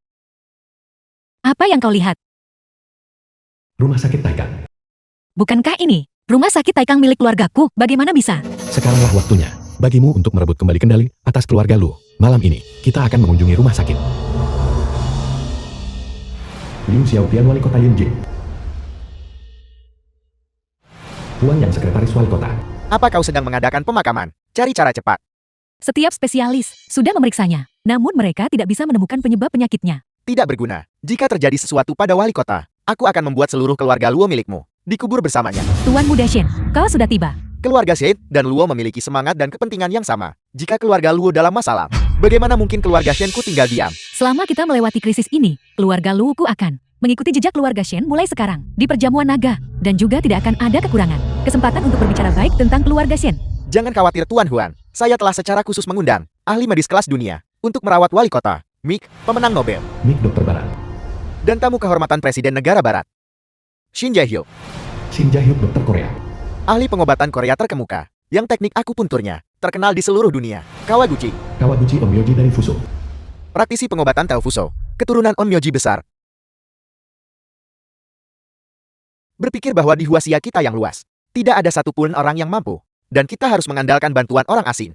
Apa yang kau lihat? Rumah sakit Taikang. Bukankah ini rumah sakit Taikang milik keluargaku? Bagaimana bisa? Sekaranglah waktunya bagimu untuk merebut kembali kendali atas keluarga Lu. Malam ini, kita akan mengunjungi rumah sakit. Liu Xiaotian, wali kota Yunjing. Huang Yang, sekretaris wali kota. Apa kau sedang mengadakan pemakaman? Cari cara cepat. Setiap spesialis sudah memeriksanya, namun mereka tidak bisa menemukan penyebab penyakitnya. Tidak berguna. Jika terjadi sesuatu pada wali kota, aku akan membuat seluruh keluarga Luo milikmu dikubur bersamanya. Tuan Muda Shen, kau sudah tiba. Keluarga Shen dan Luo memiliki semangat dan kepentingan yang sama. Jika keluarga Luo dalam masalah, bagaimana mungkin keluarga Shenku tinggal diam? Selama kita melewati krisis ini, keluarga Luoku akan mengikuti jejak keluarga Shen mulai sekarang di perjamuan naga, dan juga tidak akan ada kekurangan kesempatan untuk berbicara baik tentang keluarga Shen. Jangan khawatir Tuan Huan, saya telah secara khusus mengundang ahli medis kelas dunia untuk merawat wali kota, Mick, pemenang Nobel, Mick Dokter Barat. dan tamu kehormatan Presiden Negara Barat, Shin Jae-hyuk, Shin Jae-hyuk, dokter Korea. ahli pengobatan Korea terkemuka, yang teknik akupunturnya terkenal di seluruh dunia, Kawaguchi, Kawaguchi Onmyoji dari Fuso. praktisi pengobatan Taofuso, keturunan Onmyoji besar. Berpikir bahwa di Huasia kita yang luas, tidak ada satupun orang yang mampu, dan kita harus mengandalkan bantuan orang asing.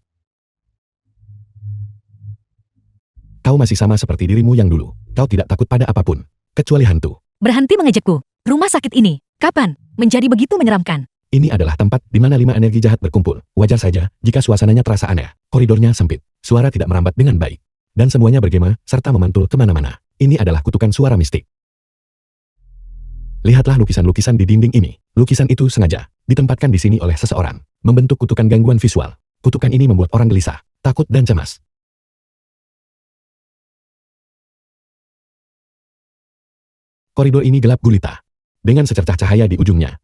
Kau masih sama seperti dirimu yang dulu. Kau tidak takut pada apapun, kecuali hantu. Berhenti mengejekku. Rumah sakit ini, kapan menjadi begitu menyeramkan? Ini adalah tempat di mana 5 energi jahat berkumpul. Wajar saja jika suasananya terasa aneh. Koridornya sempit, suara tidak merambat dengan baik, dan semuanya bergema serta memantul kemana-mana. Ini adalah kutukan suara mistik. Lihatlah lukisan-lukisan di dinding ini. Lukisan itu sengaja ditempatkan di sini oleh seseorang, membentuk kutukan gangguan visual. Kutukan ini membuat orang gelisah, takut dan cemas. Koridor ini gelap gulita, dengan secercah cahaya di ujungnya.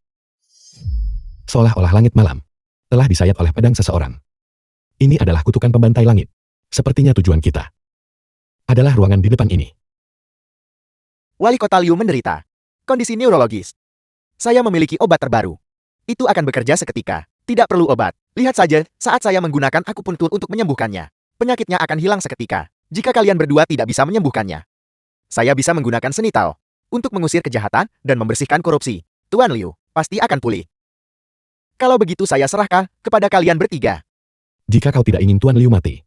Seolah-olah langit malam telah disayat oleh pedang seseorang. Ini adalah kutukan pembantai langit. Sepertinya tujuan kita adalah ruangan di depan ini. Wali Kota Liu menderita kondisi neurologis. Saya memiliki obat terbaru. Itu akan bekerja seketika. Tidak perlu obat. Lihat saja, saat saya menggunakan akupuntur untuk menyembuhkannya, penyakitnya akan hilang seketika. Jika kalian berdua tidak bisa menyembuhkannya, saya bisa menggunakan seni Tao untuk mengusir kejahatan dan membersihkan korupsi. Tuan Liu pasti akan pulih. Kalau begitu saya serahkan kepada kalian bertiga. Jika kau tidak ingin Tuan Liu mati,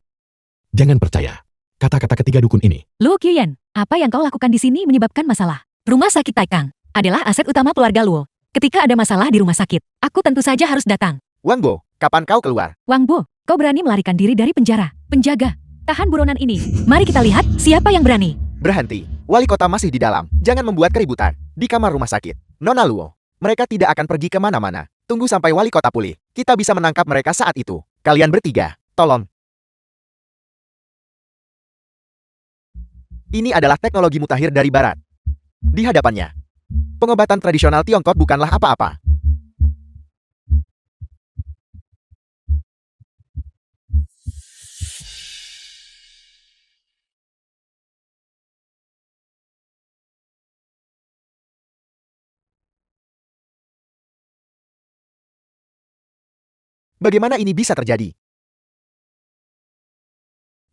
jangan percaya kata-kata ketiga dukun ini. Luo Qiuyan, apa yang kau lakukan di sini menyebabkan masalah. Rumah sakit Taikang adalah aset utama keluarga Luo. Ketika ada masalah di rumah sakit, aku tentu saja harus datang. Wang Bo, kapan kau keluar? Wang Bo, kau berani melarikan diri dari penjara. Penjaga, tahan buronan ini. Mari kita lihat siapa yang berani. Berhenti. Wali kota masih di dalam. Jangan membuat keributan. Di kamar rumah sakit. Nona Luo. Mereka tidak akan pergi kemana-mana. Tunggu sampai wali kota pulih. Kita bisa menangkap mereka saat itu. Kalian bertiga, tolong. Ini adalah teknologi mutakhir dari barat. Di hadapannya, pengobatan tradisional Tiongkok bukanlah apa-apa. Bagaimana ini bisa terjadi?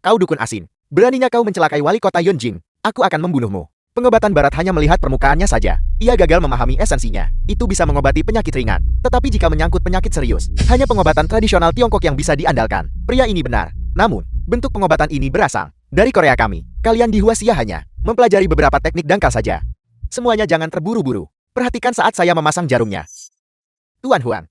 Kau dukun asin. Beraninya kau mencelakai wali kota Yonjing. Aku akan membunuhmu. Pengobatan barat hanya melihat permukaannya saja. Ia gagal memahami esensinya. Itu bisa mengobati penyakit ringan. Tetapi jika menyangkut penyakit serius, hanya pengobatan tradisional Tiongkok yang bisa diandalkan. Pria ini benar. Namun, bentuk pengobatan ini berasal dari Korea kami. Kalian di Huaxia hanya mempelajari beberapa teknik dangkal saja. Semuanya jangan terburu-buru. Perhatikan saat saya memasang jarumnya. Tuan Huang.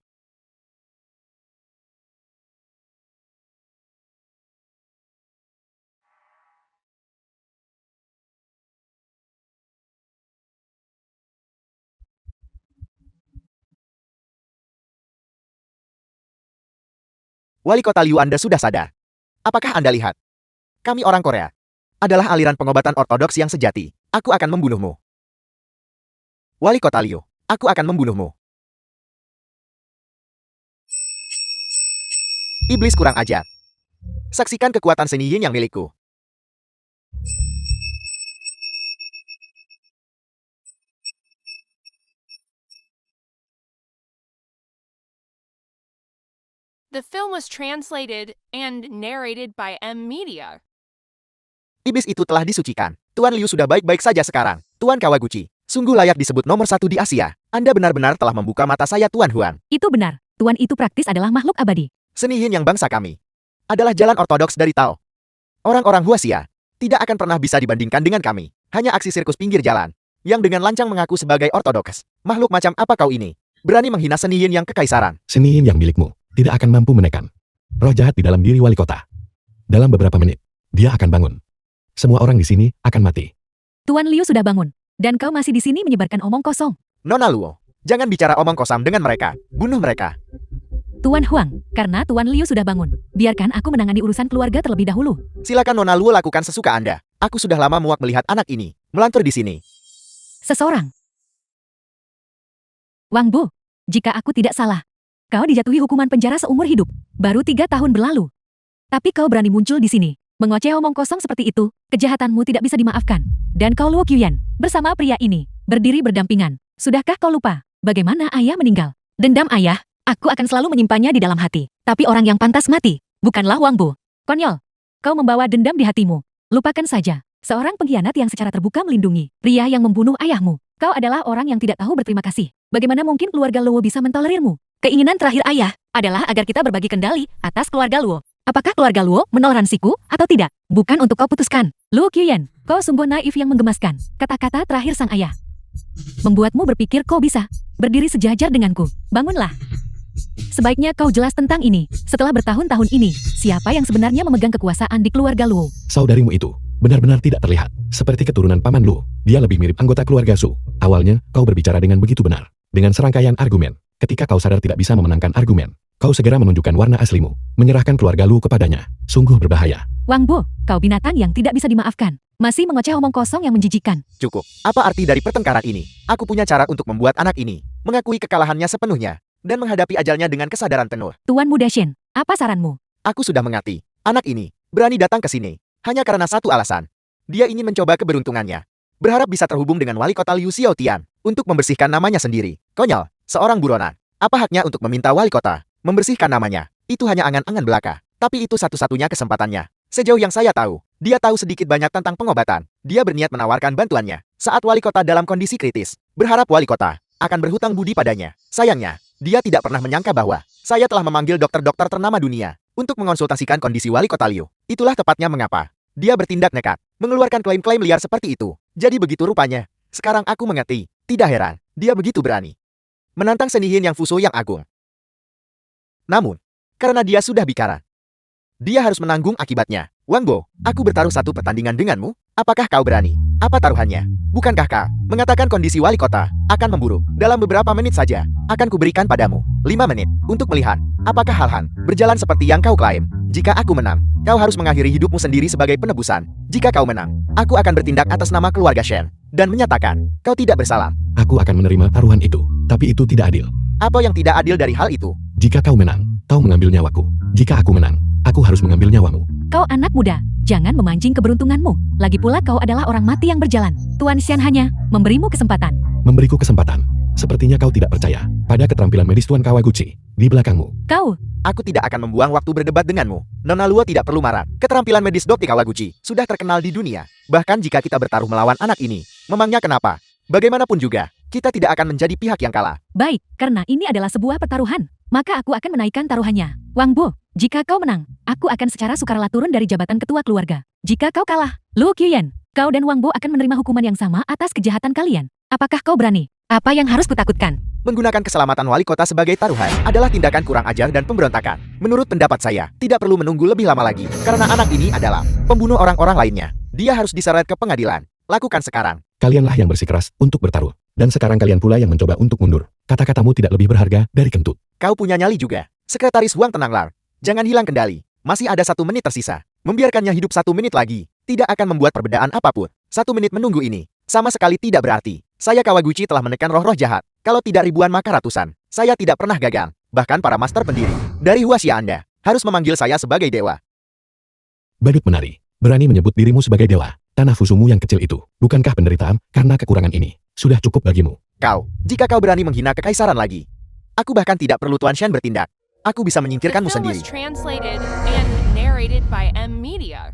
Wali kota Liu, Anda sudah sadar. Apakah Anda lihat? Kami orang Korea adalah aliran pengobatan ortodoks yang sejati. Aku akan membunuhmu. Wali kota Liu, aku akan membunuhmu. Iblis kurang ajar. Saksikan kekuatan seni yin yang milikku. The film was translated and narrated by M Media. Iblis itu telah disucikan. Tuan Liu sudah baik-baik saja sekarang. Tuan Kawaguchi, sungguh layak disebut nomor 1 di Asia. Anda benar-benar telah membuka mata saya, Tuan Huang. Itu benar. Tuan itu praktis adalah makhluk abadi. Seni yin yang bangsa kami adalah jalan ortodoks dari Tao. Orang-orang Huaxia tidak akan pernah bisa dibandingkan dengan kami. Hanya aksi sirkus pinggir jalan yang dengan lancang mengaku sebagai ortodoks. Makhluk macam apa kau ini? Berani menghina seni yin yang kekaisaran. Seni yin yang milikmu tidak akan mampu menekan roh jahat di dalam diri wali kota. Dalam beberapa menit, dia akan bangun. Semua orang di sini akan mati. Tuan Liu sudah bangun. Dan kau masih di sini menyebarkan omong kosong. Nona Luo, jangan bicara omong kosong dengan mereka. Bunuh mereka. Tuan Huang, karena Tuan Liu sudah bangun. Biarkan aku menangani urusan keluarga terlebih dahulu. Silakan Nona Luo lakukan sesuka Anda. Aku sudah lama muak melihat anak ini melantur di sini. Seseorang. Wang Bu, jika aku tidak salah, kau dijatuhi hukuman penjara seumur hidup. Baru 3 tahun berlalu. Tapi kau berani muncul di sini. Mengoceh omong kosong seperti itu, kejahatanmu tidak bisa dimaafkan. Dan kau Luo Qiuyan, bersama pria ini, berdiri berdampingan. Sudahkah kau lupa bagaimana ayah meninggal? Dendam ayah, aku akan selalu menyimpannya di dalam hati. Tapi orang yang pantas mati, bukanlah Wang Bu. Konyol, kau membawa dendam di hatimu. Lupakan saja, seorang pengkhianat yang secara terbuka melindungi pria yang membunuh ayahmu. Kau adalah orang yang tidak tahu berterima kasih. Bagaimana mungkin keluarga Luo bisa mentolerirmu? Keinginan terakhir ayah adalah agar kita berbagi kendali atas keluarga Luo. Apakah keluarga Luo menoleransiku atau tidak? Bukan untuk kau putuskan. Luo Qiuyan, kau sungguh naif yang menggemaskan. Kata-kata terakhir sang ayah membuatmu berpikir kau bisa berdiri sejajar denganku. Bangunlah. Sebaiknya kau jelas tentang ini. Setelah bertahun-tahun ini, siapa yang sebenarnya memegang kekuasaan di keluarga Luo? Saudarimu itu benar-benar tidak terlihat seperti keturunan paman Luo. Dia lebih mirip anggota keluarga Su. Awalnya, kau berbicara dengan begitu benar. Dengan serangkaian argumen. Ketika kau sadar tidak bisa memenangkan argumen, kau segera menunjukkan warna aslimu. Menyerahkan keluarga Luo kepadanya. Sungguh berbahaya. Wang Bo, kau binatang yang tidak bisa dimaafkan. Masih mengoceh omong kosong yang menjijikan. Cukup. Apa arti dari pertengkaran ini? Aku punya cara untuk membuat anak ini mengakui kekalahannya sepenuhnya dan menghadapi ajalnya dengan kesadaran penuh. Tuan Muda Shen, apa saranmu? Aku sudah mengerti. Anak ini berani datang ke sini hanya karena satu alasan. Dia ingin mencoba keberuntungannya. Berharap bisa terhubung dengan wali kota Liu Xiaotian untuk membersihkan namanya sendiri. Konyol, seorang buronan. Apa haknya untuk meminta wali kota membersihkan namanya? Itu hanya angan-angan belaka. Tapi itu satu-satunya kesempatannya. Sejauh yang saya tahu, dia tahu sedikit banyak tentang pengobatan. Dia berniat menawarkan bantuannya saat wali kota dalam kondisi kritis. Berharap wali kota akan berhutang budi padanya. Sayangnya, dia tidak pernah menyangka bahwa saya telah memanggil dokter-dokter ternama dunia untuk mengonsultasikan kondisi wali kota Liu. Itulah tepatnya mengapa dia bertindak nekat, mengeluarkan klaim-klaim liar seperti itu. Jadi begitu rupanya. Sekarang aku mengerti. Tidak heran, dia begitu berani menantang senihin yang Fuso yang agung. Namun, karena dia sudah bicara, dia harus menanggung akibatnya. Wang Bo, aku bertaruh satu pertandingan denganmu. Apakah kau berani? Apa taruhannya? Bukankah kau mengatakan kondisi wali kota akan memburuk dalam beberapa menit saja? Akan kuberikan padamu 5 menit untuk melihat apakah hal-hal berjalan seperti yang kau klaim. Jika aku menang, kau harus mengakhiri hidupmu sendiri sebagai penebusan. Jika kau menang, aku akan bertindak atas nama keluarga Shen dan menyatakan kau tidak bersalah. Aku akan menerima taruhan itu, tapi itu tidak adil. Apa yang tidak adil dari hal itu? Jika kau menang, kau mengambil nyawaku. Jika aku menang, aku harus mengambil nyawamu. Kau anak muda, jangan memancing keberuntunganmu. Lagi pula kau adalah orang mati yang berjalan. Tuan Xian hanya memberimu kesempatan. Memberiku kesempatan. Sepertinya kau tidak percaya pada keterampilan medis Tuan Kawaguchi di belakangmu. Kau, Aku tidak akan membuang waktu berdebat denganmu. Nona Luo tidak perlu marah. Keterampilan medis Dr. Kawaguchi sudah terkenal di dunia. Bahkan jika kita bertaruh melawan anak ini, memangnya kenapa? Bagaimanapun juga, kita tidak akan menjadi pihak yang kalah. baik, karena ini adalah sebuah pertaruhan. Maka aku akan menaikkan taruhannya. Wang Bo, jika kau menang, aku akan secara sukarela turun dari jabatan ketua keluarga. Jika kau kalah, Lu Qian, kau dan Wang Bo akan menerima hukuman yang sama atas kejahatan kalian. Apakah kau berani? Apa yang harus kutakutkan? Menggunakan keselamatan wali kota sebagai taruhan adalah tindakan kurang ajar dan pemberontakan. Menurut pendapat saya, tidak perlu menunggu lebih lama lagi, karena anak ini adalah pembunuh orang-orang lainnya. Dia harus diseret ke pengadilan. Lakukan sekarang. Kalianlah yang bersikeras untuk bertaruh. Dan sekarang kalian pula yang mencoba untuk mundur. Kata-katamu tidak lebih berharga dari kentut. Kau punya nyali juga. Sekretaris Huang tenanglah. Jangan hilang kendali. Masih ada 1 menit tersisa. Membiarkannya hidup 1 menit lagi tidak akan membuat perbedaan apapun. 1 menit menunggu ini sama sekali tidak berarti. Saya Kawaguchi telah menekan roh-roh jahat. Kalau tidak ribuan maka ratusan. Saya tidak pernah gagal. Bahkan para master pendiri dari Huaxia Anda harus memanggil saya sebagai dewa. Badut menari. Berani menyebut dirimu sebagai dewa. Tanah fusumu yang kecil itu. Bukankah penderitaan karena kekurangan ini sudah cukup bagimu? Jika kau berani menghina kekaisaran lagi, aku bahkan tidak perlu Tuan Shen bertindak. Aku bisa The menyingkirkanmu film sendiri. was translated and narrated by M Media.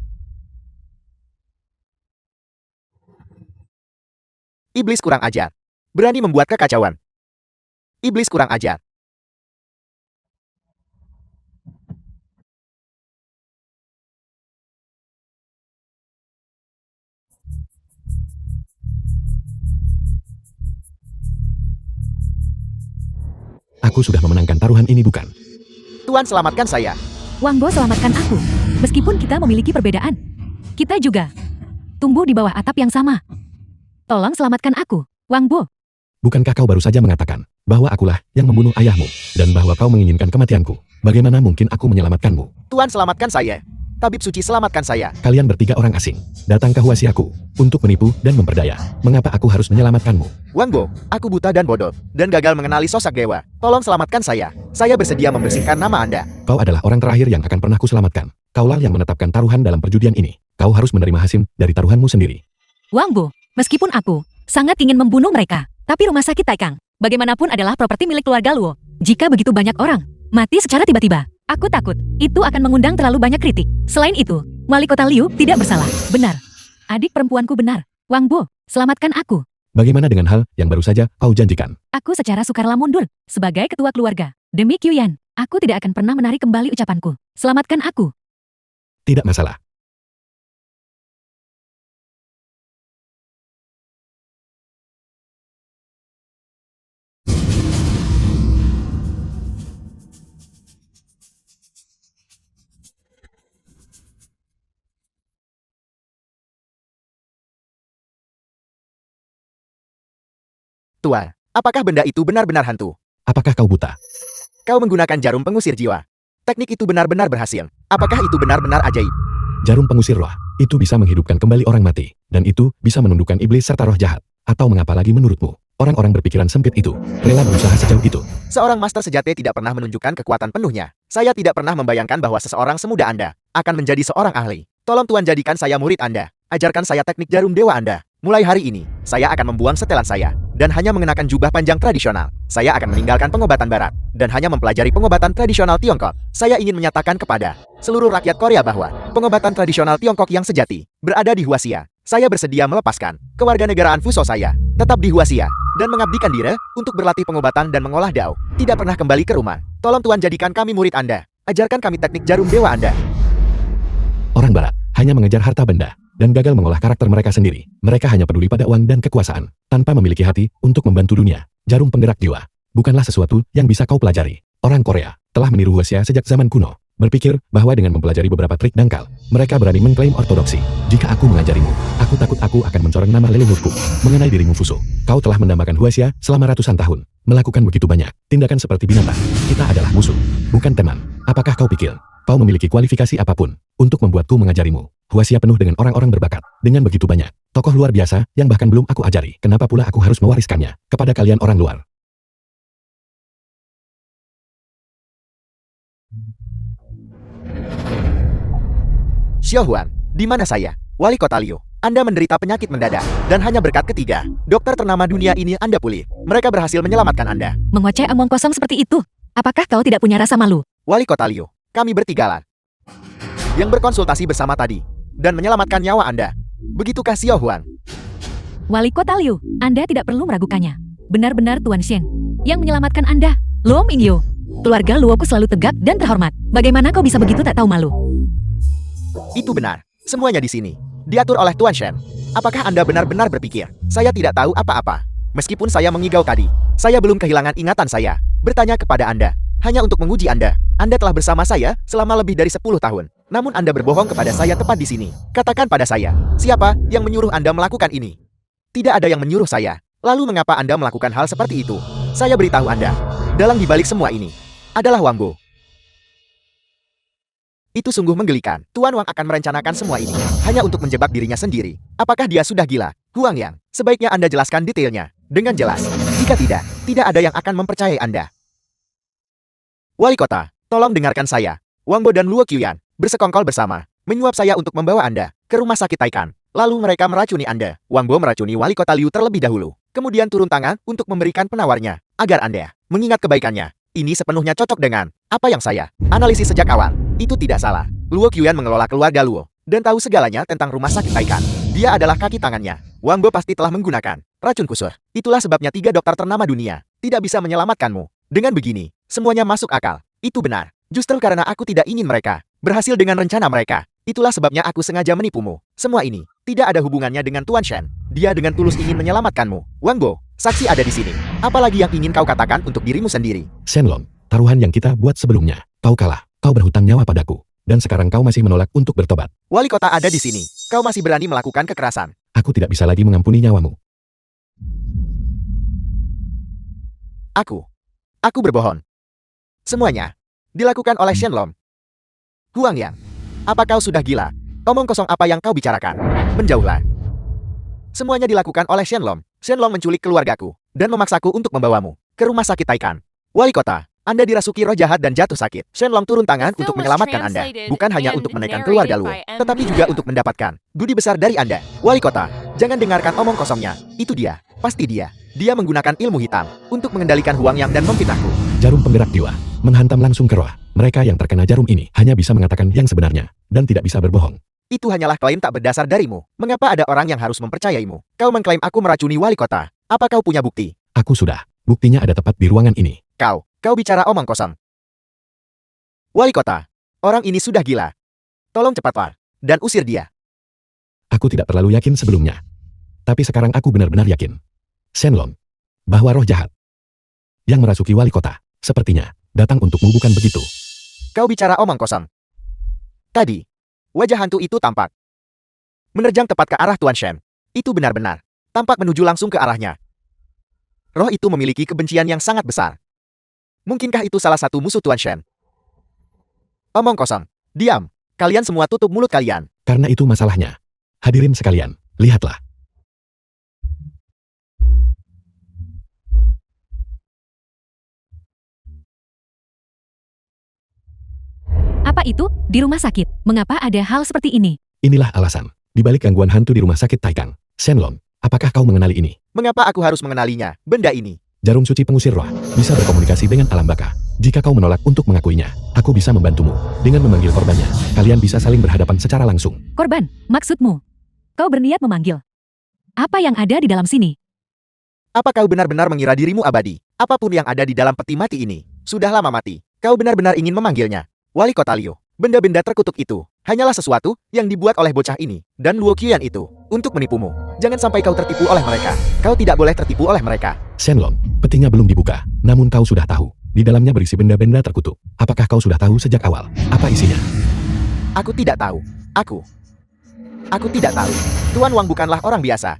Iblis kurang ajar. Berani membuat kekacauan. Iblis kurang ajar. Aku sudah memenangkan taruhan ini bukan? Tuan selamatkan saya. Wang Bo selamatkan aku. Meskipun kita memiliki perbedaan, kita juga tumbuh di bawah atap yang sama. Tolong selamatkan aku, Wang Bo. Bukankah kau baru saja mengatakan bahwa akulah yang membunuh ayahmu dan bahwa kau menginginkan kematianku? Bagaimana mungkin aku menyelamatkanmu? Tuan selamatkan saya. Tabib suci selamatkan saya. Kalian bertiga orang asing datang ke Huasiaku untuk menipu dan memperdaya. Mengapa aku harus menyelamatkanmu? Wang Bo, aku buta dan bodoh, dan gagal mengenali sosok dewa. Tolong selamatkan saya. Saya bersedia membersihkan nama Anda. Kau adalah orang terakhir yang akan pernah kuselamatkan. Kaulah yang menetapkan taruhan dalam perjudian ini. Kau harus menerima hasil dari taruhanmu sendiri. Wang Bo, meskipun aku sangat ingin membunuh mereka, tapi rumah sakit Taikang bagaimanapun adalah properti milik keluarga Luo. Jika begitu banyak orang mati secara tiba-tiba, aku takut itu akan mengundang terlalu banyak kritik. Selain itu, wali kota Liu tidak bersalah. Benar. Adik perempuanku benar. Wang Bo, selamatkan aku. Bagaimana dengan hal yang baru saja kau janjikan? Aku secara sukarela mundur sebagai ketua keluarga. Demi Qian, aku tidak akan pernah menarik kembali ucapanku. Selamatkan aku. Tidak masalah. Tuan, apakah benda itu benar-benar hantu? Apakah kau buta? Kau menggunakan jarum pengusir jiwa. Teknik itu benar-benar berhasil. Apakah itu benar-benar ajaib? Jarum pengusir roh, itu bisa menghidupkan kembali orang mati. Dan itu bisa menundukkan iblis serta roh jahat. Atau mengapa lagi menurutmu? Orang-orang berpikiran sempit itu rela berusaha sejauh itu. Seorang master sejati tidak pernah menunjukkan kekuatan penuhnya. Saya tidak pernah membayangkan bahwa seseorang semuda Anda akan menjadi seorang ahli. Tolong Tuan jadikan saya murid Anda. Ajarkan saya teknik jarum dewa Anda. Mulai hari ini, saya akan membuang setelan saya dan hanya mengenakan jubah panjang tradisional. Saya akan meninggalkan pengobatan barat dan hanya mempelajari pengobatan tradisional Tiongkok. Saya ingin menyatakan kepada seluruh rakyat Korea bahwa pengobatan tradisional Tiongkok yang sejati berada di Hwasia. Saya bersedia melepaskan kewarganegaraan Fuso saya, tetap di Hwasia, dan mengabdikan diri untuk berlatih pengobatan dan mengolah dao. Tidak pernah kembali ke rumah. Tolong Tuan jadikan kami murid Anda. Ajarkan kami teknik jarum dewa Anda. Orang barat hanya mengejar harta benda dan gagal mengolah karakter mereka sendiri. Mereka hanya peduli pada uang dan kekuasaan, tanpa memiliki hati untuk membantu dunia. Jarum penggerak jiwa bukanlah sesuatu yang bisa kau pelajari. Orang Korea telah meniru Hwasia sejak zaman kuno, berpikir bahwa dengan mempelajari beberapa trik dangkal, mereka berani mengklaim ortodoksi. Jika aku mengajarimu, aku takut aku akan mencoreng nama leluhurku. Mengenai dirimu Fuso, kau telah mendambakan Hwasia selama ratusan tahun, melakukan begitu banyak tindakan seperti binatang. Kita adalah musuh, bukan teman. Apakah kau pikir kau memiliki kualifikasi apapun untuk membuatku mengajarimu? Hwasia penuh dengan orang-orang berbakat, dengan begitu banyak tokoh luar biasa yang bahkan belum aku ajari. Kenapa pula aku harus mewariskannya kepada kalian orang luar? Xiao Huan, di mana saya? Wali Kota Liu. Anda menderita penyakit mendadak, dan hanya berkat ketiga dokter ternama dunia ini Anda pulih. Mereka berhasil menyelamatkan Anda. Mengoceh omong kosong seperti itu. Apakah kau tidak punya rasa malu? Wali Kota Liu, kami bertigalah yang berkonsultasi bersama tadi dan menyelamatkan nyawa Anda. Begitukah Xiao Huan? Wali Kota Liu, Anda tidak perlu meragukannya. Benar-benar Tuan Xiang yang menyelamatkan Anda. Luo Mingyu, keluarga Luoku selalu tegak dan terhormat. Bagaimana kau bisa begitu tak tahu malu? Itu benar. Semuanya di sini diatur oleh Tuan Shen. Apakah Anda benar-benar berpikir saya tidak tahu apa-apa? Meskipun saya mengigau tadi, saya belum kehilangan ingatan saya. Bertanya kepada Anda hanya untuk menguji Anda. Anda telah bersama saya selama lebih dari 10 tahun. Namun Anda berbohong kepada saya tepat di sini. Katakan pada saya, siapa yang menyuruh Anda melakukan ini? Tidak ada yang menyuruh saya. Lalu mengapa Anda melakukan hal seperti itu? Saya beritahu Anda, dalang dibalik semua ini adalah Wang Bo. Itu sungguh menggelikan. Tuan Wang akan merencanakan semua ini hanya untuk menjebak dirinya sendiri. Apakah dia sudah gila? Huang Yang, sebaiknya Anda jelaskan detailnya dengan jelas. Jika tidak ada yang akan mempercayai Anda. Wali Kota, tolong dengarkan saya. Wang Bo dan Luo Qiuyan bersekongkol bersama, menyuap saya untuk membawa Anda ke rumah sakit Taikan. Lalu mereka meracuni Anda. Wang Bo meracuni Wali Kota Liu terlebih dahulu. Kemudian turun tangan untuk memberikan penawarnya, agar Anda mengingat kebaikannya. Ini sepenuhnya cocok dengan apa yang saya analisis sejak awal. Itu tidak salah. Luo Qiuyan mengelola keluarga Luo, dan tahu segalanya tentang rumah sakit Taikan. Dia adalah kaki tangannya. Wang Bo pasti telah menggunakan racun kusur. Itulah sebabnya 3 dokter ternama dunia tidak bisa menyelamatkanmu. Dengan begini, semuanya masuk akal. Itu benar. Justru karena aku tidak ingin mereka berhasil dengan rencana mereka. Itulah sebabnya aku sengaja menipumu. Semua ini tidak ada hubungannya dengan Tuan Shen. Dia dengan tulus ingin menyelamatkanmu. Wang Bo, saksi ada di sini. Apalagi yang ingin kau katakan untuk dirimu sendiri? Shenlong, taruhan yang kita buat sebelumnya, kau kalah. Kau berhutang nyawa padaku, dan sekarang kau masih menolak untuk bertobat. Wali Kota ada di sini. Kau masih berani melakukan kekerasan. Aku tidak bisa lagi mengampuni nyawamu. Aku berbohong. Semuanya dilakukan oleh Shenlong. Huang Yang, apa kau sudah gila? Omong kosong apa yang kau bicarakan? Menjauhlah. Semuanya dilakukan oleh Shenlong. Shenlong menculik keluargaku dan memaksaku untuk membawamu ke rumah sakit Taikan. Wali Kota, Anda dirasuki roh jahat dan jatuh sakit. Shenlong turun tangan untuk menyelamatkan Anda. Bukan hanya untuk menaikkan keluarga Luo, tetapi juga untuk mendapatkan budi besar dari Anda. Wali Kota, jangan dengarkan omong kosongnya. Itu dia. Pasti dia. Dia menggunakan ilmu hitam untuk mengendalikan Huang Yang dan memfitnahku. Jarum penggerak jiwa menghantam langsung ke roh. Mereka yang terkena jarum ini hanya bisa mengatakan yang sebenarnya dan tidak bisa berbohong. Itu hanyalah klaim tak berdasar darimu. Mengapa ada orang yang harus mempercayaimu? Kau mengklaim aku meracuni Wali Kota. Apa kau punya bukti? Aku sudah. Buktinya ada tepat di ruangan ini. Kau bicara omong kosong. Wali Kota, orang ini sudah gila. Tolong cepatlah dan usir dia. Aku tidak terlalu yakin sebelumnya. Tapi sekarang aku benar-benar yakin. Shenlong, bahwa roh jahat yang merasuki Wali Kota, sepertinya datang untukmu, bukan begitu? Kau bicara omong kosong. Tadi, wajah hantu itu tampak menerjang tepat ke arah Tuan Shen. Itu benar-benar tampak menuju langsung ke arahnya. Roh itu memiliki kebencian yang sangat besar. Mungkinkah itu salah satu musuh Tuan Shen? Omong kosong. Diam. Kalian semua tutup mulut kalian. Karena itu masalahnya. Hadirin sekalian, lihatlah. Apa itu? Di rumah sakit. Mengapa ada hal seperti ini? Inilah alasan di balik gangguan hantu di rumah sakit Taikang. Shenlong, apakah kau mengenali ini? Mengapa aku harus mengenalinya? Benda ini. Jarum suci pengusir roh, bisa berkomunikasi dengan alam baka. Jika kau menolak untuk mengakuinya, aku bisa membantumu dengan memanggil korbannya. Kalian bisa saling berhadapan secara langsung. Korban, maksudmu? Kau berniat memanggil. Apa yang ada di dalam sini? Apa kau benar-benar mengira dirimu abadi? Apapun yang ada di dalam peti mati ini, sudah lama mati. Kau benar-benar ingin memanggilnya. Wali Kota Liu, benda-benda terkutuk itu hanyalah sesuatu yang dibuat oleh bocah ini dan Luo Qian itu untuk menipumu. Jangan sampai kau tertipu oleh mereka. Kau tidak boleh tertipu oleh mereka. Shenlong, petinya belum dibuka, namun kau sudah tahu. Di dalamnya berisi benda-benda terkutuk. Apakah kau sudah tahu sejak awal? Apa isinya? Aku tidak tahu. Aku tidak tahu. Tuan Wang bukanlah orang biasa.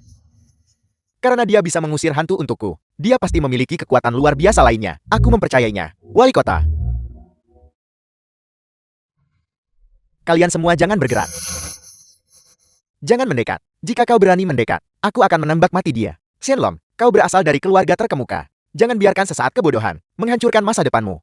Karena dia bisa mengusir hantu untukku. Dia pasti memiliki kekuatan luar biasa lainnya. Aku mempercayainya. Wali Kota. Kalian semua jangan bergerak. Jangan mendekat. Jika kau berani mendekat, aku akan menembak mati dia. Shenlong, kau berasal dari keluarga terkemuka. Jangan biarkan sesaat kebodohan menghancurkan masa depanmu.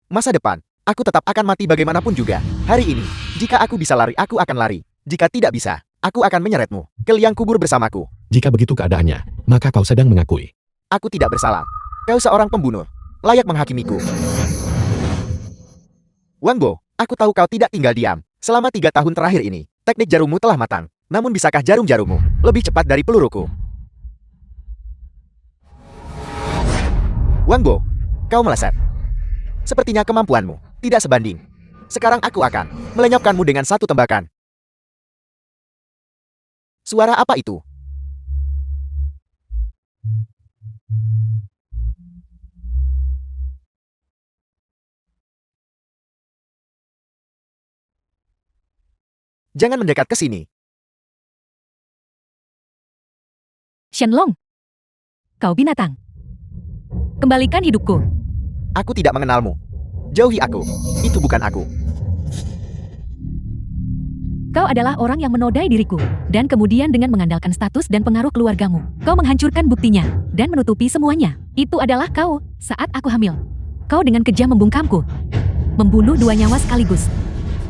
Masa depan, aku tetap akan mati bagaimanapun juga. Hari ini, jika aku bisa lari, aku akan lari. Jika tidak bisa, aku akan menyeretmu ke liang kubur bersamaku. Jika begitu keadaannya, maka kau sedang mengakui. Aku tidak bersalah. Kau seorang pembunuh, layak menghakimiku. Wang Bo, aku tahu kau tidak tinggal diam. Selama 3 tahun terakhir ini, teknik jarummu telah matang. Namun bisakah jarum-jarummu lebih cepat dari peluruku? Wang Bo, kau meleset. Sepertinya kemampuanmu tidak sebanding. Sekarang aku akan melenyapkanmu dengan satu tembakan. Suara apa itu? Jangan mendekat ke sini. Shenlong, kau binatang. Kembalikan hidupku. Aku tidak mengenalmu. Jauhi aku. Itu bukan aku. Kau adalah orang yang menodai diriku, dan kemudian dengan mengandalkan status dan pengaruh keluargamu, kau menghancurkan buktinya, dan menutupi semuanya. Itu adalah kau, saat aku hamil. Kau dengan kejam membungkamku. Membunuh 2 nyawa sekaligus.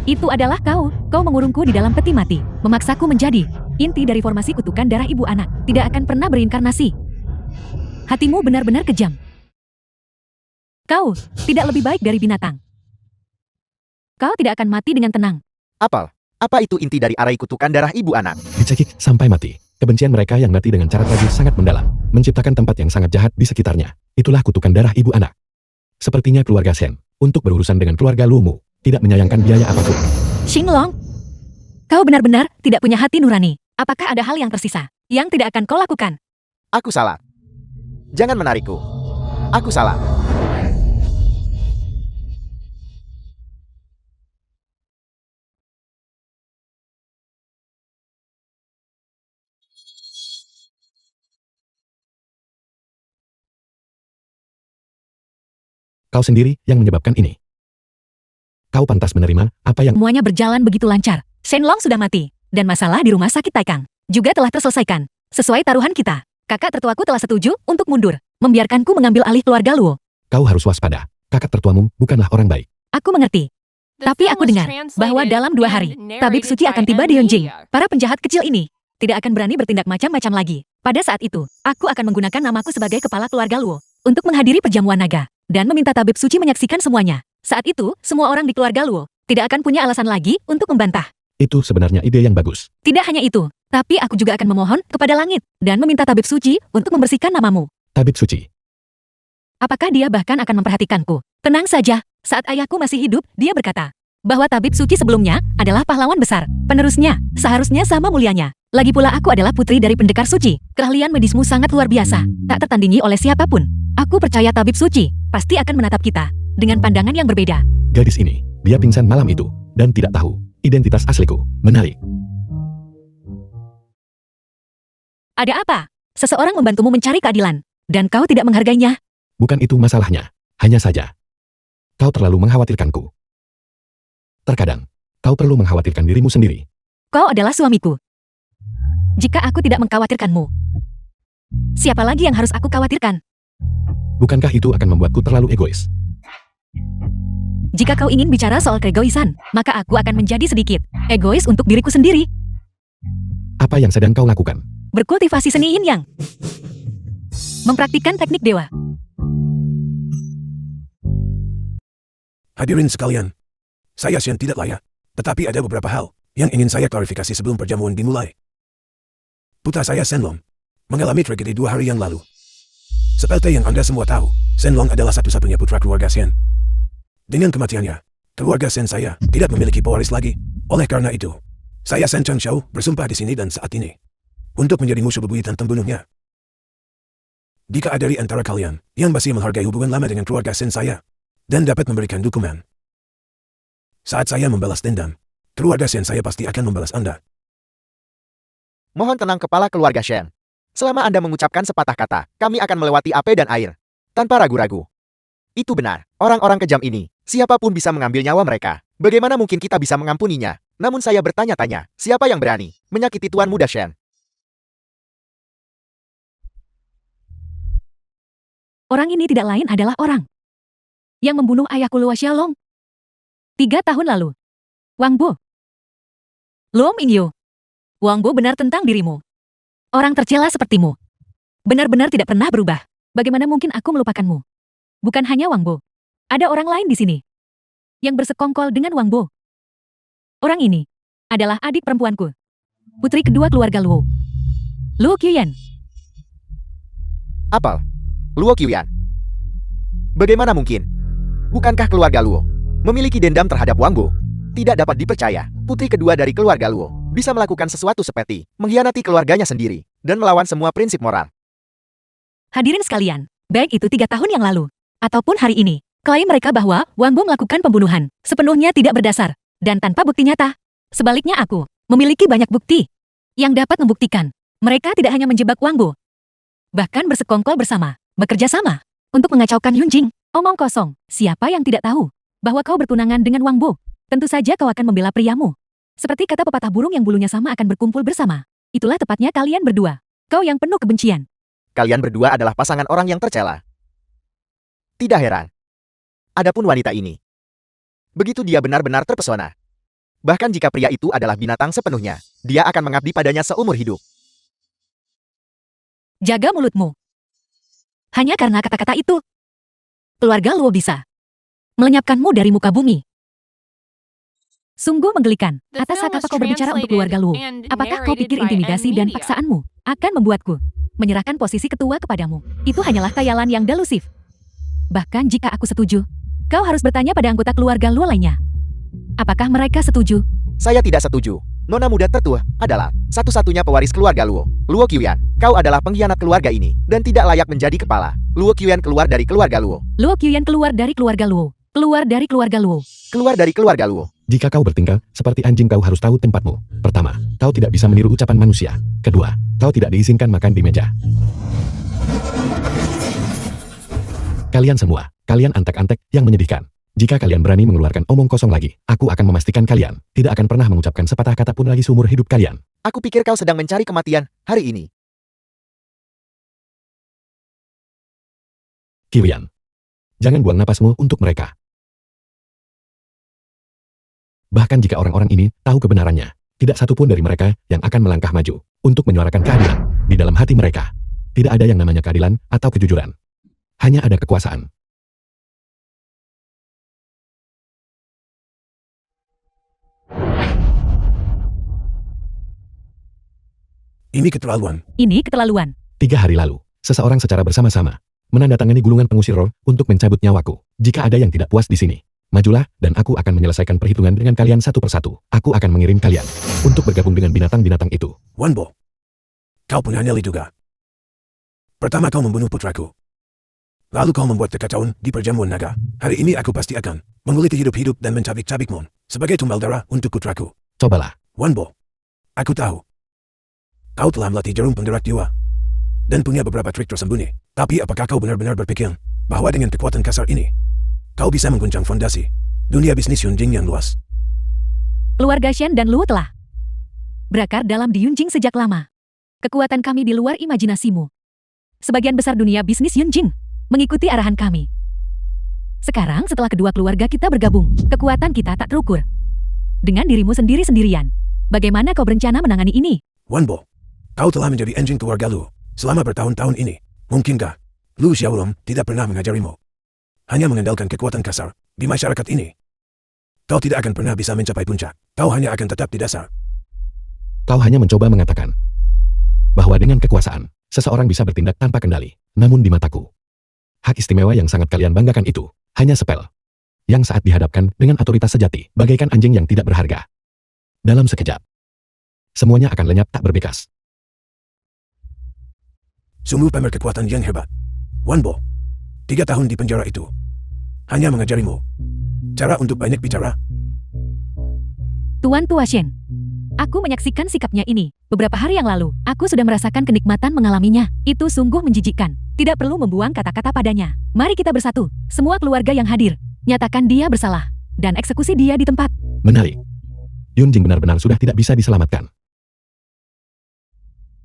Itu adalah kau mengurungku di dalam peti mati, memaksaku menjadi inti dari formasi kutukan darah ibu anak, tidak akan pernah berinkarnasi. Hatimu benar-benar kejam. Kau tidak lebih baik dari binatang. Kau tidak akan mati dengan tenang. Apal, apa itu inti dari arai kutukan darah ibu anak? Dicekik sampai mati. Kebencian mereka yang mati dengan cara tragis sangat mendalam, menciptakan tempat yang sangat jahat di sekitarnya. Itulah kutukan darah ibu anak. Sepertinya keluarga Shen, untuk berurusan dengan keluarga Lumu, tidak menyayangkan biaya apapun. Shenlong, kau benar-benar tidak punya hati nurani. Apakah ada hal yang tersisa yang tidak akan kau lakukan? Aku salah. Jangan menarikku. Aku salah. Kau sendiri yang menyebabkan ini. Kau pantas menerima apa yang... Semuanya berjalan begitu lancar. Shenlong sudah mati, dan masalah di rumah sakit Taikang juga telah terselesaikan. Sesuai taruhan kita, kakak tertuaku telah setuju untuk mundur, membiarkanku mengambil alih keluarga Luo. Kau harus waspada. Kakak tertuamu bukanlah orang baik. Aku mengerti. Tapi aku dengar bahwa dalam 2 hari, tabib suci akan tiba di Yonjing. Para penjahat kecil ini tidak akan berani bertindak macam-macam lagi. Pada saat itu, aku akan menggunakan namaku sebagai kepala keluarga Luo untuk menghadiri perjamuan naga dan meminta tabib suci menyaksikan semuanya. Saat itu, semua orang di keluarga Luo tidak akan punya alasan lagi untuk membantah. Itu sebenarnya ide yang bagus. Tidak hanya itu, tapi aku juga akan memohon kepada langit dan meminta tabib suci untuk membersihkan namamu. Tabib suci. Apakah dia bahkan akan memperhatikanku? Tenang saja, saat ayahku masih hidup, dia berkata bahwa tabib suci sebelumnya adalah pahlawan besar. Penerusnya, seharusnya sama mulianya. Lagi pula aku adalah putri dari pendekar suci. Keahlian medismu sangat luar biasa, tak tertandingi oleh siapapun. Aku percaya tabib suci pasti akan menatap kita dengan pandangan yang berbeda. Gadis ini, dia pingsan malam itu, dan tidak tahu identitas asliku. Menarik. Ada apa? Seseorang membantumu mencari keadilan, dan kau tidak menghargainya. Bukan itu masalahnya. Hanya saja, kau terlalu mengkhawatirkanku. Terkadang, kau perlu mengkhawatirkan dirimu sendiri. Kau adalah suamiku. Jika aku tidak mengkhawatirkanmu, siapa lagi yang harus aku khawatirkan? Bukankah itu akan membuatku terlalu egois? Jika kau ingin bicara soal keegoisan, maka aku akan menjadi sedikit egois untuk diriku sendiri. Apa yang sedang kau lakukan? Berkultivasi seni yin yang. Mempraktikkan teknik dewa. Hadirin sekalian, saya Shen tidak layak, tetapi ada beberapa hal yang ingin saya klarifikasi sebelum perjamuan dimulai. Putra saya Shenlong mengalami tragedi 2 hari yang lalu. Seperti yang Anda semua tahu, Shenlong adalah satu-satunya putra keluarga Shen. Dengan kematiannya, keluarga Shen saya tidak memiliki pewaris lagi. Oleh karena itu, saya Shen Chengshou bersumpah di sini dan saat ini untuk menjadi musuh bebuyutan pembunuhnya. Jika ada di antara kalian yang masih menghargai hubungan lama dengan keluarga Shen saya dan dapat memberikan dukungan saat saya membalas dendam, keluarga Shen saya pasti akan membalas Anda. Mohon tenang kepala keluarga Shen. Selama Anda mengucapkan sepatah kata, kami akan melewati api dan air. Tanpa ragu-ragu. Itu benar, orang-orang kejam ini, siapapun bisa mengambil nyawa mereka. Bagaimana mungkin kita bisa mengampuninya? Namun saya bertanya-tanya, siapa yang berani menyakiti Tuan Muda Shen? Orang ini tidak lain adalah orang yang membunuh ayahku Luo Xiaolong 3 tahun lalu. Wang Bo. Luo Mingyu. Wang Bo benar tentang dirimu. Orang tercela sepertimu benar-benar tidak pernah berubah. Bagaimana mungkin aku melupakanmu? Bukan hanya Wang Bo. Ada orang lain di sini yang bersekongkol dengan Wang Bo. Orang ini adalah adik perempuanku. Putri kedua keluarga Luo. Luo Qiuyan. Apel. Luo Qiuyan. Bagaimana mungkin? Bukankah keluarga Luo memiliki dendam terhadap Wang Bo? Tidak dapat dipercaya, putri kedua dari keluarga Luo bisa melakukan sesuatu seperti mengkhianati keluarganya sendiri dan melawan semua prinsip moral. Hadirin sekalian, baik itu 3 tahun yang lalu ataupun hari ini, klaim mereka bahwa Wang Bo melakukan pembunuhan sepenuhnya tidak berdasar dan tanpa bukti nyata. Sebaliknya aku memiliki banyak bukti yang dapat membuktikan mereka tidak hanya menjebak Wang Bo, bahkan bersekongkol bersama, bekerja sama untuk mengacaukan Yunjing. Omong kosong, siapa yang tidak tahu bahwa kau bertunangan dengan Wang Bo? Tentu saja kau akan membela priamu. Seperti kata pepatah burung yang bulunya sama akan berkumpul bersama. Itulah tepatnya kalian berdua. Kau yang penuh kebencian. Kalian berdua adalah pasangan orang yang tercela. Tidak heran. Adapun wanita ini, begitu dia benar-benar terpesona. Bahkan jika pria itu adalah binatang sepenuhnya, dia akan mengabdi padanya seumur hidup. Jaga mulutmu. Hanya karena kata-kata itu, keluarga Luo bisa melenyapkanmu dari muka bumi. Sungguh menggelikan. The Atas film hak apa was kau berbicara untuk keluarga Luo? translated and Apakah kau pikir narrated by intimidasi M dan Media. paksaanmu akan membuatku menyerahkan posisi ketua kepadamu? Itu hanyalah khayalan yang delusif. Bahkan jika aku setuju, kau harus bertanya pada anggota keluarga Luo lainnya. Apakah mereka setuju? Saya tidak setuju. Nona muda tertua adalah satu-satunya pewaris keluarga Luo. Luo Qiuyan, kau adalah pengkhianat keluarga ini dan tidak layak menjadi kepala. Luo Qiuyan keluar dari keluarga Luo. Luo Qiuyan keluar dari keluarga Luo. Keluar dari keluarga Luo. Keluar dari keluarga Luo. Jika kau bertingkah seperti anjing, kau harus tahu tempatmu. Pertama, kau tidak bisa meniru ucapan manusia. Kedua, kau tidak diizinkan makan di meja. Kalian semua, kalian antek-antek yang menyedihkan. Jika kalian berani mengeluarkan omong kosong lagi, aku akan memastikan kalian tidak akan pernah mengucapkan sepatah kata pun lagi seumur hidup kalian. Aku pikir kau sedang mencari kematian hari ini. Qiuyan, jangan buang napasmu untuk mereka. Bahkan jika orang-orang ini tahu kebenarannya, tidak satu pun dari mereka yang akan melangkah maju untuk menyuarakan keadilan. Di dalam hati mereka, tidak ada yang namanya keadilan atau kejujuran. Hanya ada kekuasaan. Ini keterlaluan. Ini keterlaluan. 3 hari lalu, seseorang secara bersama-sama menandatangani gulungan pengusir roh untuk mencabut nyawaku. Jika ada yang tidak puas di sini, majulah dan aku akan menyelesaikan perhitungan dengan kalian satu persatu. Aku akan mengirim kalian untuk bergabung dengan binatang-binatang itu. Wang Bo, kau punya nyali juga. Pertama kau membunuh putraku. Lalu kau membuat kekacauan di perjamuan naga. Hari ini aku pasti akan menguliti hidup-hidup dan mencabik-cabikmu sebagai tumbal darah untuk putraku. Cobalah. Wang Bo, aku tahu kau telah melatih jarum penggerak jiwa dan punya beberapa trik tersembunyi. Tapi apakah kau benar-benar berpikir bahwa dengan kekuatan kasar ini, kau bisa mengguncang fondasi dunia bisnis Yunjing yang luas? Keluarga Shen dan Luo telah berakar dalam di Yunjing sejak lama. Kekuatan kami di luar imajinasimu. Sebagian besar dunia bisnis Yunjing mengikuti arahan kami. Sekarang setelah kedua keluarga kita bergabung, kekuatan kita tak terukur. Dengan dirimu sendiri-sendirian, bagaimana kau berencana menangani ini? Wanbo, kau telah menjadi anjing keluarga Lu selama bertahun-tahun ini. Mungkinkah Lu Xiaolong tidak pernah mengajarimu? Hanya mengandalkan kekuatan kasar di masyarakat ini. Kau tidak akan pernah bisa mencapai puncak. Kau hanya akan tetap di dasar. Kau hanya mencoba mengatakan bahwa dengan kekuasaan, seseorang bisa bertindak tanpa kendali. Namun di mataku, hak istimewa yang sangat kalian banggakan itu hanya sepel. Yang saat dihadapkan dengan otoritas sejati, bagaikan anjing yang tidak berharga. Dalam sekejap, semuanya akan lenyap tak berbekas. Sungguh pamer kekuatan yang hebat. Wanbo, 3 tahun di penjara itu hanya mengajarimu cara untuk banyak bicara. Tuan Tua Shen, aku menyaksikan sikapnya ini. Beberapa hari yang lalu, aku sudah merasakan kenikmatan mengalaminya. Itu sungguh menjijikan. Tidak perlu membuang kata-kata padanya. Mari kita bersatu, semua keluarga yang hadir. Nyatakan dia bersalah, dan eksekusi dia di tempat. Menarik. Yunjing benar-benar sudah tidak bisa diselamatkan.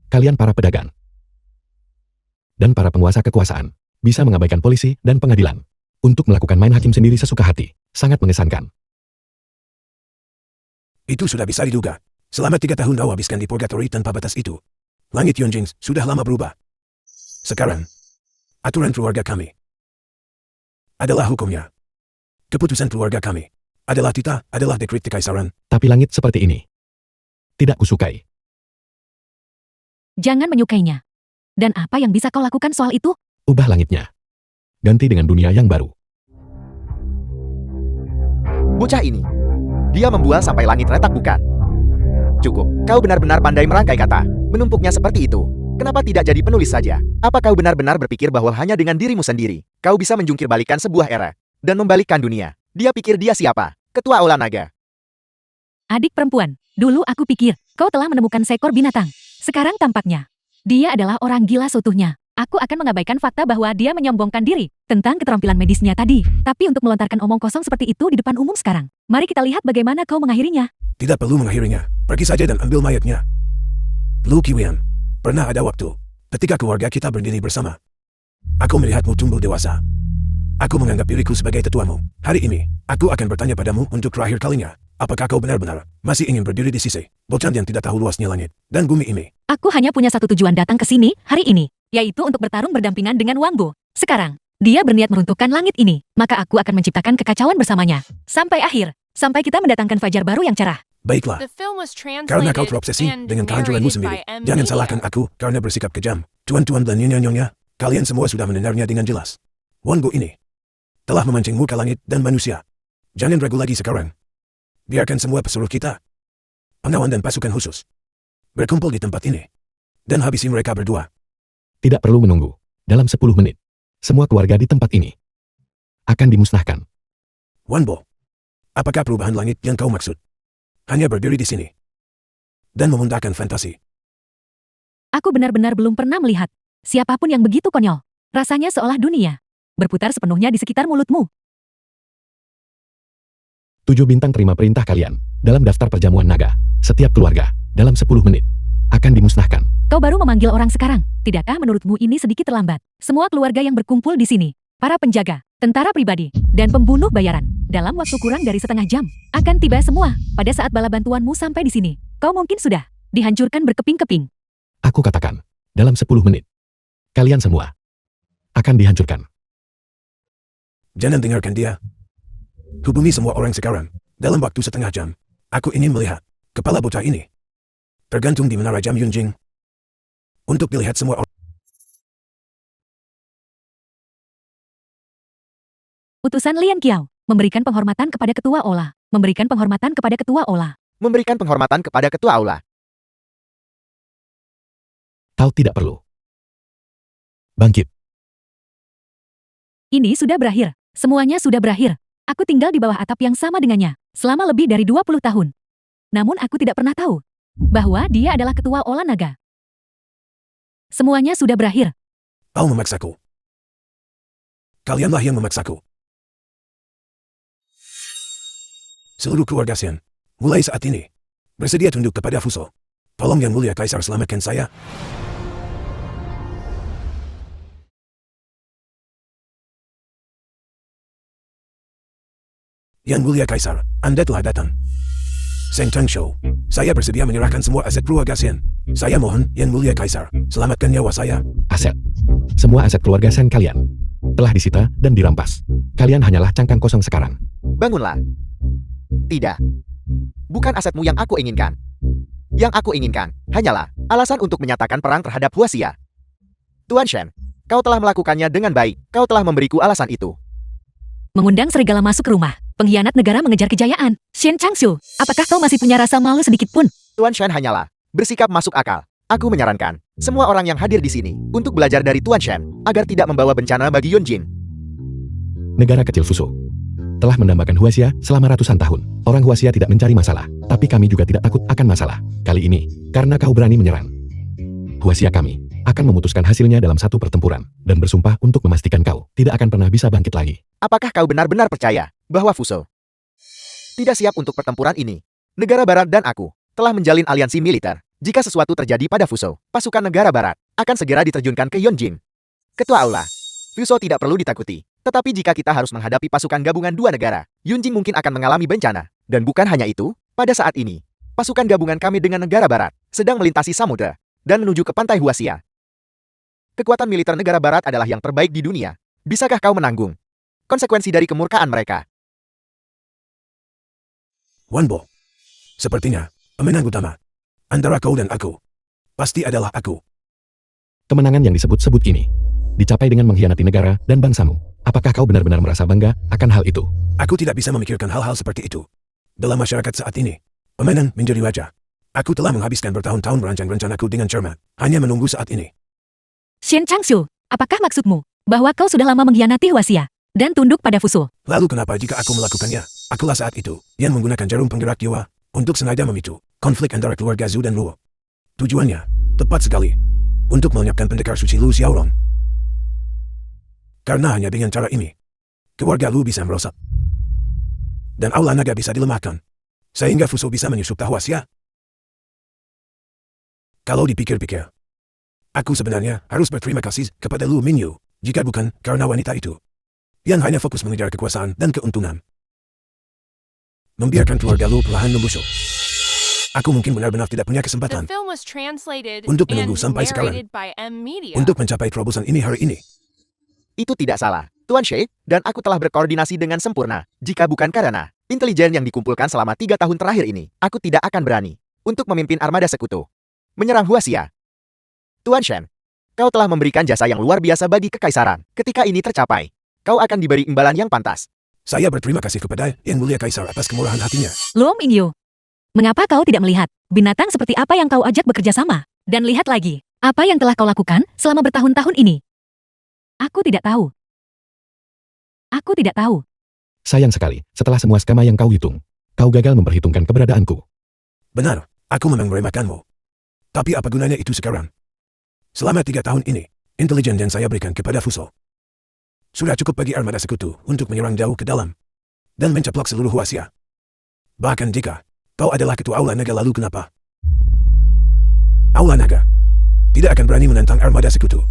Kalian para pedagang dan para penguasa kekuasaan bisa mengabaikan polisi dan pengadilan untuk melakukan main hakim sendiri sesuka hati. Sangat mengesankan. Itu sudah bisa diduga. Selama 3 tahun kau habiskan di purgatori tanpa batas itu. Langit Yunjing sudah lama berubah. Sekarang, aturan keluarga kami adalah hukumnya. Keputusan keluarga kami adalah dekret kekaisaran. Tapi langit seperti ini tidak kusukai. Jangan menyukainya. Dan apa yang bisa kau lakukan soal itu? Ubah langitnya. Ganti dengan dunia yang baru. Bocah ini. Dia membual sampai langit retak bukan? Cukup, kau benar-benar pandai merangkai kata. Menumpuknya seperti itu. Kenapa tidak jadi penulis saja? Apa kau benar-benar berpikir bahwa hanya dengan dirimu sendiri, kau bisa menjungkir balikan sebuah era, dan membalikkan dunia? Dia pikir dia siapa? Ketua Olah Naga. Adik perempuan, dulu aku pikir kau telah menemukan seekor binatang. Sekarang tampaknya, dia adalah orang gila seutuhnya. Aku akan mengabaikan fakta bahwa dia menyombongkan diri tentang keterampilan medisnya tadi. Tapi untuk melontarkan omong kosong seperti itu di depan umum sekarang, mari kita lihat bagaimana kau mengakhirinya. Tidak perlu mengakhirinya. Pergi saja dan ambil mayatnya. Lu Qiwen, pernah ada waktu ketika keluarga kita berdiri bersama. Aku melihatmu tumbuh dewasa. Aku menganggap diriku sebagai tetuamu. Hari ini, aku akan bertanya padamu untuk terakhir kalinya. Apakah kau benar-benar masih ingin berdiri di sisi bocah yang tidak tahu luasnya langit dan bumi ini? Aku hanya punya satu tujuan datang ke sini hari ini, yaitu untuk bertarung berdampingan dengan Wang Bo. Sekarang, dia berniat meruntuhkan langit ini, maka aku akan menciptakan kekacauan bersamanya. Sampai akhir, sampai kita mendatangkan fajar baru yang cerah. Baiklah, The film was karena kau translated terobsesi and dengan kehancuranmu narrated sendiri. by M. Jangan Media. salahkan aku karena bersikap kejam. Tuan-tuan dan nyonya-nyonya, kalian semua sudah mendengarnya dengan jelas. Wango ini telah memancing murka langit dan manusia. Jangan ragu lagi sekarang. Biarkan semua pesuruh kita, pengawan dan pasukan khusus, berkumpul di tempat ini, dan habisi mereka berdua. Tidak perlu menunggu. Dalam 10 menit, semua keluarga di tempat ini akan dimusnahkan. Wanbo, apakah perubahan langit yang kau maksud? Hanya berdiri di sini dan memuntahkan fantasi. Aku benar-benar belum pernah melihat siapapun yang begitu konyol. Rasanya seolah dunia berputar sepenuhnya di sekitar mulutmu. 7 bintang terima perintah kalian dalam daftar perjamuan naga. Setiap keluarga, dalam 10 menit, akan dimusnahkan. Kau baru memanggil orang sekarang. Tidakkah menurutmu ini sedikit terlambat? Semua keluarga yang berkumpul di sini, para penjaga, tentara pribadi, dan pembunuh bayaran, dalam waktu kurang dari setengah jam, akan tiba semua pada saat bala bantuanmu sampai di sini. Kau mungkin sudah dihancurkan berkeping-keping. Aku katakan, dalam 10 menit, kalian semua akan dihancurkan. Jangan dengarkan dia. Hubungi semua orang sekarang. Dalam waktu setengah jam, aku ingin melihat kepala bocah ini tergantung di menara jam Yunjing. Untuk dilihat semua orang. Utusan Lian Qiao memberikan penghormatan kepada ketua Ola. Memberikan penghormatan kepada ketua Ola. Memberikan penghormatan kepada Ketua Aula. Kau tidak perlu bangkit. Ini sudah berakhir. Semuanya sudah berakhir. Aku tinggal di bawah atap yang sama dengannya selama lebih dari 20 tahun. Namun aku tidak pernah tahu bahwa dia adalah ketua Olah Naga. Semuanya sudah berakhir. Kau memaksaku. Kalianlah yang memaksaku. Seluruh keluarga Shen, mulai saat ini, bersedia tunduk kepada Fuso. Tolong Yang Mulia Kaisar selamatkan saya. Yang Mulia Kaisar, Anda telah datang. Seng Changshu, saya bersedia menyerahkan semua aset keluarga Shen. Saya mohon, Yang Mulia Kaisar, selamatkan nyawa saya. Aset. Semua aset keluarga Shen kalian telah disita dan dirampas. Kalian hanyalah cangkang kosong sekarang. Bangunlah. Tidak. Bukan asetmu yang aku inginkan. Yang aku inginkan hanyalah alasan untuk menyatakan perang terhadap Huaxia. Tuan Shen, kau telah melakukannya dengan baik. Kau telah memberiku alasan itu. Mengundang serigala masuk ke rumah. Pengkhianat negara mengejar kejayaan. Shen Changshu, apakah kau masih punya rasa malu sedikit pun? Tuan Shen hanyalah bersikap masuk akal. Aku menyarankan semua orang yang hadir di sini untuk belajar dari Tuan Shen agar tidak membawa bencana bagi Yunjin. Negara kecil Fuso telah mendambakan Huaxia selama ratusan tahun. Orang Huaxia tidak mencari masalah, tapi kami juga tidak takut akan masalah. Kali ini, karena kau berani menyerang Huaxia, kami akan memutuskan hasilnya dalam satu pertempuran dan bersumpah untuk memastikan kau tidak akan pernah bisa bangkit lagi. Apakah kau benar-benar percaya bahwa Fuso tidak siap untuk pertempuran ini? Negara Barat dan aku telah menjalin aliansi militer. Jika sesuatu terjadi pada Fuso, pasukan negara Barat akan segera diterjunkan ke Yonjin. Ketua Aula, Fuso tidak perlu ditakuti. Tetapi jika kita harus menghadapi pasukan gabungan dua negara, Yunjin mungkin akan mengalami bencana. Dan bukan hanya itu, pada saat ini, pasukan gabungan kami dengan negara Barat sedang melintasi samudera dan menuju ke pantai Huaxia. Kekuatan militer negara Barat adalah yang terbaik di dunia. Bisakah kau menanggung konsekuensi dari kemurkaan mereka? Wanbo, sepertinya pemenang utama antara kau dan aku pasti adalah aku. Kemenangan yang disebut-sebut ini dicapai dengan mengkhianati negara dan bangsamu. Apakah kau benar-benar merasa bangga akan hal itu? Aku tidak bisa memikirkan hal-hal seperti itu. Dalam masyarakat saat ini, pemenang menjadi raja. Aku telah menghabiskan bertahun-tahun merancang rencanaku dengan cermat, hanya menunggu saat ini. Shen Changshu, apakah maksudmu bahwa kau sudah lama mengkhianati Huaxia dan tunduk pada Fuso? Lalu kenapa jika aku melakukannya? Akulah saat itu yang menggunakan jarum penggerak jiwa untuk sengaja memicu konflik antara keluarga Zhu dan Luo. Tujuannya tepat sekali untuk melenyapkan pendekar suci Lu Xiaorong. Karena hanya dengan cara ini, keluarga Lu bisa merosot. Dan Aula Naga bisa dilemahkan, sehingga Fuso bisa menyusup Huaxia. Kalau dipikir-pikir, aku sebenarnya harus berterima kasih kepada Lu Mingyu, jika bukan karena wanita itu, yang hanya fokus mengejar kekuasaan dan keuntungan. Membiarkan keluarga Lu perlahan membusuk. Aku mungkin benar-benar tidak punya The kesempatan film was translated untuk and menunggu sampai sekarang narrated by M Media. untuk mencapai terobosan ini hari ini. Itu tidak salah, Tuan She, dan aku telah berkoordinasi dengan sempurna. Jika bukan karena intelijen yang dikumpulkan selama 3 tahun terakhir ini, aku tidak akan berani untuk memimpin armada sekutu menyerang Huaxia. Tuan Shen, kau telah memberikan jasa yang luar biasa bagi kekaisaran. Ketika ini tercapai, kau akan diberi imbalan yang pantas. Saya berterima kasih kepada Yang Mulia Kaisar atas kemurahan hatinya. Luo Mingyu, mengapa kau tidak melihat binatang seperti apa yang kau ajak bekerja sama? Dan lihat lagi, apa yang telah kau lakukan selama bertahun-tahun ini? Aku tidak tahu. Aku tidak tahu. Sayang sekali, setelah semua skema yang kau hitung, kau gagal memperhitungkan keberadaanku. Benar, aku memang meremehkanmu. Tapi apa gunanya itu sekarang? Selama 3 tahun ini, intelijen yang saya berikan kepada Fuso sudah cukup bagi armada sekutu untuk menyerang jauh ke dalam dan mencaplok seluruh Huaxia. Bahkan jika kau adalah ketua Aula Naga, lalu kenapa Aula Naga tidak akan berani menantang armada sekutu?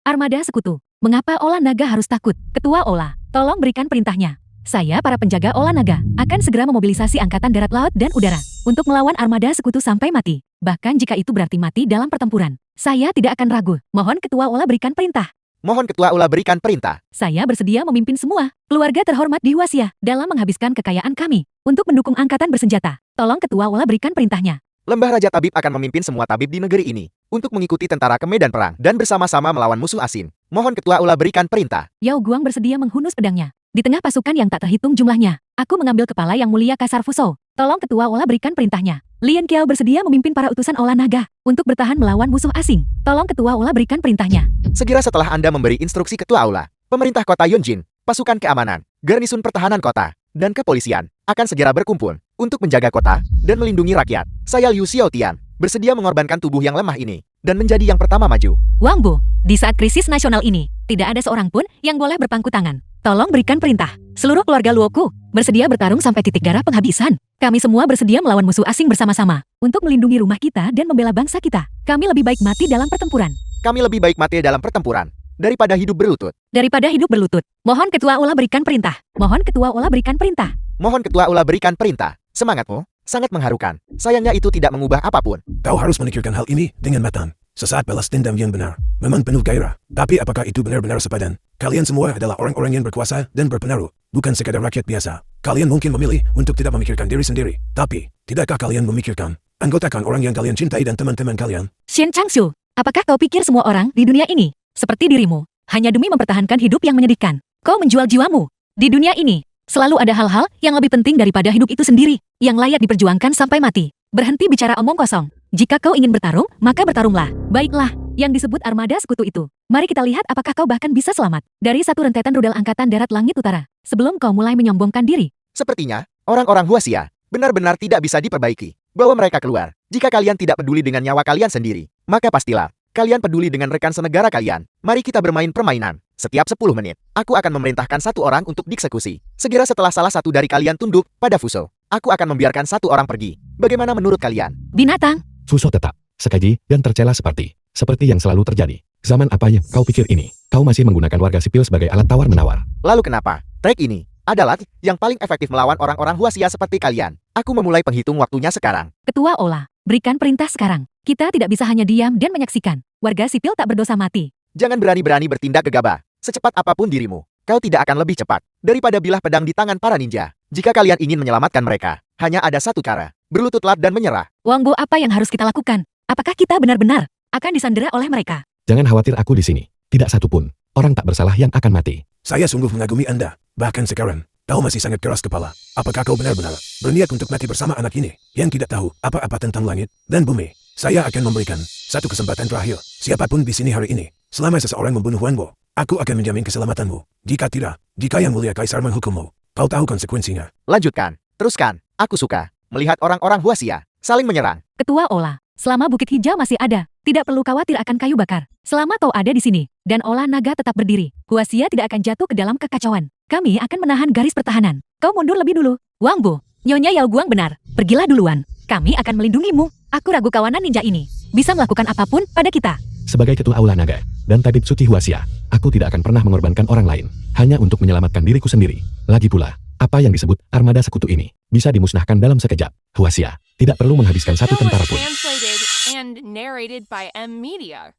Armada sekutu, mengapa Olah Naga harus takut? Ketua Olah, tolong berikan perintahnya. Saya, para penjaga Olah Naga, akan segera memobilisasi angkatan darat, laut, dan udara untuk melawan armada sekutu sampai mati. Bahkan jika itu berarti mati dalam pertempuran, saya tidak akan ragu. Mohon Ketua Olah berikan perintah. Mohon Ketua Aula berikan perintah. Saya bersedia memimpin semua keluarga terhormat di Huaxia dalam menghabiskan kekayaan kami untuk mendukung angkatan bersenjata. Tolong Ketua Olah berikan perintahnya. Lembah Raja Tabib akan memimpin semua tabib di negeri ini untuk mengikuti tentara ke medan perang dan bersama-sama melawan musuh asing. Mohon Ketua Aula berikan perintah. Yao Guang bersedia menghunus pedangnya. Di tengah pasukan yang tak terhitung jumlahnya, aku mengambil kepala yang mulia Kasar Fuso. Tolong Ketua Olah berikan perintahnya. Lian Qiao bersedia memimpin para utusan Olah Naga untuk bertahan melawan musuh asing. Tolong Ketua Olah berikan perintahnya. Segera setelah Anda memberi instruksi Ketua Aula, pemerintah kota Yunjin, pasukan keamanan, garnisun pertahanan kota, dan kepolisian akan segera berkumpul untuk menjaga kota dan melindungi rakyat. Saya Liu Xiaotian bersedia mengorbankan tubuh yang lemah ini dan menjadi yang pertama maju. Wang Bu, di saat krisis nasional ini, tidak ada seorang pun yang boleh berpangku tangan. Tolong berikan perintah. Seluruh keluarga Luoku bersedia bertarung sampai titik darah penghabisan. Kami semua bersedia melawan musuh asing bersama-sama untuk melindungi rumah kita dan membela bangsa kita. Kami lebih baik mati dalam pertempuran Kami lebih baik mati dalam pertempuran daripada hidup berlutut. daripada hidup berlutut. Mohon Ketua Olah berikan perintah. Mohon Ketua Olah berikan perintah. Mohon Ketua Ula berikan perintah. Semangatmu sangat mengharukan. Sayangnya itu tidak mengubah apapun. Kau harus memikirkan hal ini dengan matang. Sesaat balas dendam yang benar memang penuh gairah. Tapi apakah itu benar-benar sepadan? Kalian semua adalah orang-orang yang berkuasa dan berpengaruh, bukan sekadar rakyat biasa. Kalian mungkin memilih untuk tidak memikirkan diri sendiri. Tapi, tidakkah kalian memikirkan anggotakan orang yang kalian cintai dan teman-teman kalian? Shin Changshu, apakah kau pikir semua orang di dunia ini seperti dirimu, hanya demi mempertahankan hidup yang menyedihkan? Kau menjual jiwamu. Di dunia ini, selalu ada hal-hal yang lebih penting daripada hidup itu sendiri, yang layak diperjuangkan sampai mati. Berhenti bicara omong kosong. Jika kau ingin bertarung, maka bertarunglah. Baiklah, yang disebut armada sekutu itu. Mari kita lihat apakah kau bahkan bisa selamat dari satu rentetan rudal Angkatan Darat Langit Utara, sebelum kau mulai menyombongkan diri. Sepertinya, orang-orang Huaxia benar-benar tidak bisa diperbaiki. Bawa mereka keluar. Jika kalian tidak peduli dengan nyawa kalian sendiri, maka pastilah kalian peduli dengan rekan senegara kalian. Mari kita bermain permainan. Setiap 10 menit, aku akan memerintahkan satu orang untuk dieksekusi. Segera setelah salah satu dari kalian tunduk pada Fuso, aku akan membiarkan satu orang pergi. Bagaimana menurut kalian? Binatang, Fuso tetap sekaji dan tercela seperti yang selalu terjadi. Zaman apa yang kau pikir ini? Kau masih menggunakan warga sipil sebagai alat tawar-menawar. Lalu kenapa? Trik ini adalah yang paling efektif melawan orang-orang Huaxia seperti kalian. Aku memulai penghitung waktunya sekarang. Ketua Ola, berikan perintah sekarang. Kita tidak bisa hanya diam dan menyaksikan. Warga sipil tak berdosa mati. Jangan berani-berani bertindak gegabah. Secepat apapun dirimu, kau tidak akan lebih cepat daripada bilah pedang di tangan para ninja. Jika kalian ingin menyelamatkan mereka, hanya ada satu cara, berlututlah dan menyerah. Wangbo, apa yang harus kita lakukan? Apakah kita benar-benar akan disandera oleh mereka? Jangan khawatir, aku di sini. Tidak satupun orang tak bersalah yang akan mati. Saya sungguh mengagumi Anda. Bahkan sekarang, kau masih sangat keras kepala. Apakah kau benar-benar berniat untuk mati bersama anak ini yang tidak tahu apa-apa tentang langit dan bumi? Saya akan memberikan satu kesempatan terakhir. Siapapun di sini hari ini, selama seseorang membunuh Wanbo, aku akan menjamin keselamatanmu. Jika tidak, jika Yang Mulia Kaisar menghukummu, kau tahu konsekuensinya. Lanjutkan, teruskan. Aku suka melihat orang-orang Huaxia saling menyerang. Ketua Ola, selama Bukit Hijau masih ada, tidak perlu khawatir akan kayu bakar. Selama kau ada di sini, dan Ola Naga tetap berdiri, Huaxia tidak akan jatuh ke dalam kekacauan. Kami akan menahan garis pertahanan. Kau mundur lebih dulu. Wangbo, Nyonya Yao Guang benar. Pergilah duluan. Kami akan melindungimu. Aku ragu kawanan ninja ini bisa melakukan apapun pada kita. Sebagai ketua Aula Naga dan tabib suci Huaxia, aku tidak akan pernah mengorbankan orang lain hanya untuk menyelamatkan diriku sendiri. Lagi pula, apa yang disebut armada sekutu ini bisa dimusnahkan dalam sekejap. Huaxia tidak perlu menghabiskan satu Film tentara was pun. translated and narrated by M Media.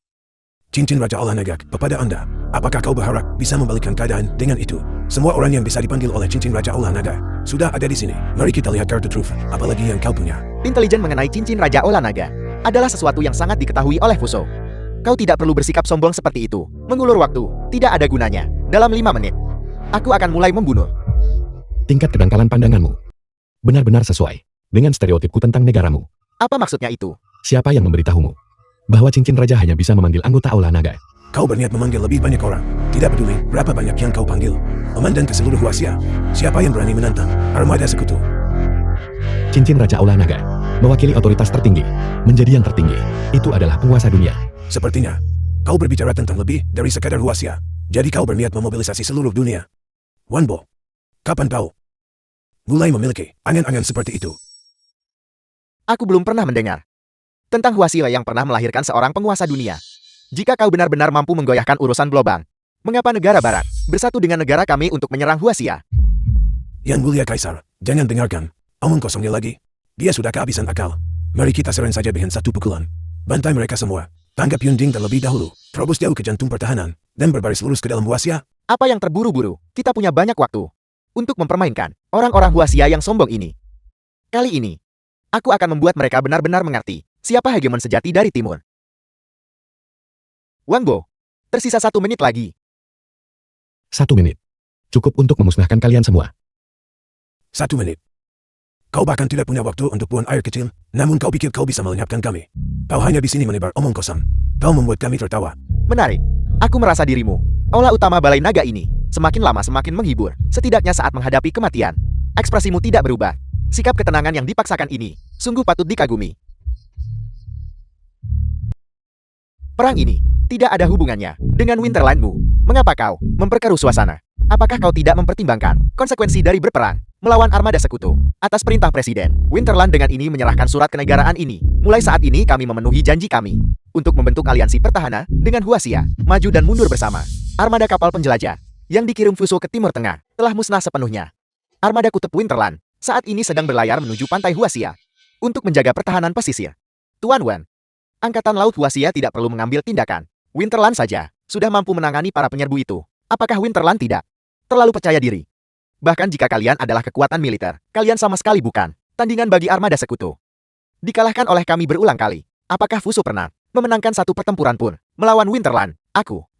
Cincin Raja Aula Naga kepada Anda. Apakah kau berharap bisa membalikkan keadaan dengan itu? Semua orang yang bisa dipanggil oleh cincin Raja Aula Naga sudah ada di sini. Mari kita lihat kartu truf, apalagi yang kau punya. Intelijen mengenai cincin Raja Ola Naga adalah sesuatu yang sangat diketahui oleh Fuso. Kau tidak perlu bersikap sombong seperti itu. Mengulur waktu tidak ada gunanya. Dalam 5 menit, aku akan mulai membunuh. Tingkat kedangkalan pandanganmu benar-benar sesuai dengan stereotipku tentang negaramu. Apa maksudnya itu? Siapa yang memberitahumu bahwa cincin raja hanya bisa memanggil anggota Aula Naga? Kau berniat memanggil lebih banyak orang. Tidak peduli berapa banyak yang kau panggil. Memandang ke seluruh Huaxia, siapa yang berani menantang armada sekutu? Cincin Raja Aula Naga mewakili otoritas tertinggi, menjadi yang tertinggi. Itu adalah penguasa dunia. Sepertinya, kau berbicara tentang lebih dari sekadar Huaxia. Jadi kau berniat memobilisasi seluruh dunia. Wanbo, kapan kau mulai memiliki angan-angan seperti itu? Aku belum pernah mendengar tentang Huaxia yang pernah melahirkan seorang penguasa dunia. Jika kau benar-benar mampu menggoyahkan urusan global, mengapa negara barat bersatu dengan negara kami untuk menyerang Huaxia? Yang Mulia Kaisar, jangan dengarkan omong kosongnya lagi. Dia sudah kehabisan akal. Mari kita serang saja dengan satu pukulan. Bantai mereka semua. Tangkap Yunding terlebih dahulu. Terobos jauh ke jantung pertahanan. Dan berbaris lurus ke dalam Huaxia. Apa yang terburu-buru? Kita punya banyak waktu untuk mempermainkan orang-orang Huaxia yang sombong ini. Kali ini, aku akan membuat mereka benar-benar mengerti siapa hegemon sejati dari timur. Wanbo, tersisa 1 menit lagi. 1 menit. Cukup untuk memusnahkan kalian semua. 1 menit. Kau bahkan tidak punya waktu untuk buang air kecil, namun kau pikir kau bisa melenyapkan kami. Kau hanya di sini menebar omong kosong. Kau membuat kami tertawa. Menarik. Aku merasa dirimu, aula utama Balai Naga ini, semakin lama semakin menghibur, setidaknya saat menghadapi kematian. Ekspresimu tidak berubah. Sikap ketenangan yang dipaksakan ini, sungguh patut dikagumi. Perang ini tidak ada hubungannya dengan Winterlandmu. Mengapa kau memperkeruh suasana? Apakah kau tidak mempertimbangkan konsekuensi dari berperang melawan armada sekutu? Atas perintah Presiden, Winterland dengan ini menyerahkan surat kenegaraan ini. Mulai saat ini kami memenuhi janji kami untuk membentuk aliansi pertahanan dengan Huaxia, maju dan mundur bersama. Armada kapal penjelajah yang dikirim Fuso ke Timur Tengah telah musnah sepenuhnya. Armada Kutub Winterland saat ini sedang berlayar menuju pantai Huaxia untuk menjaga pertahanan pesisir. Tuan Wen, Angkatan Laut Huaxia tidak perlu mengambil tindakan. Winterland saja sudah mampu menangani para penyerbu itu. Apakah Winterland tidak? Terlalu percaya diri. Bahkan jika kalian adalah kekuatan militer, kalian sama sekali bukan tandingan bagi armada sekutu. Dikalahkan oleh kami berulang kali. Apakah Fuso pernah memenangkan satu pertempuran pun melawan Winterland?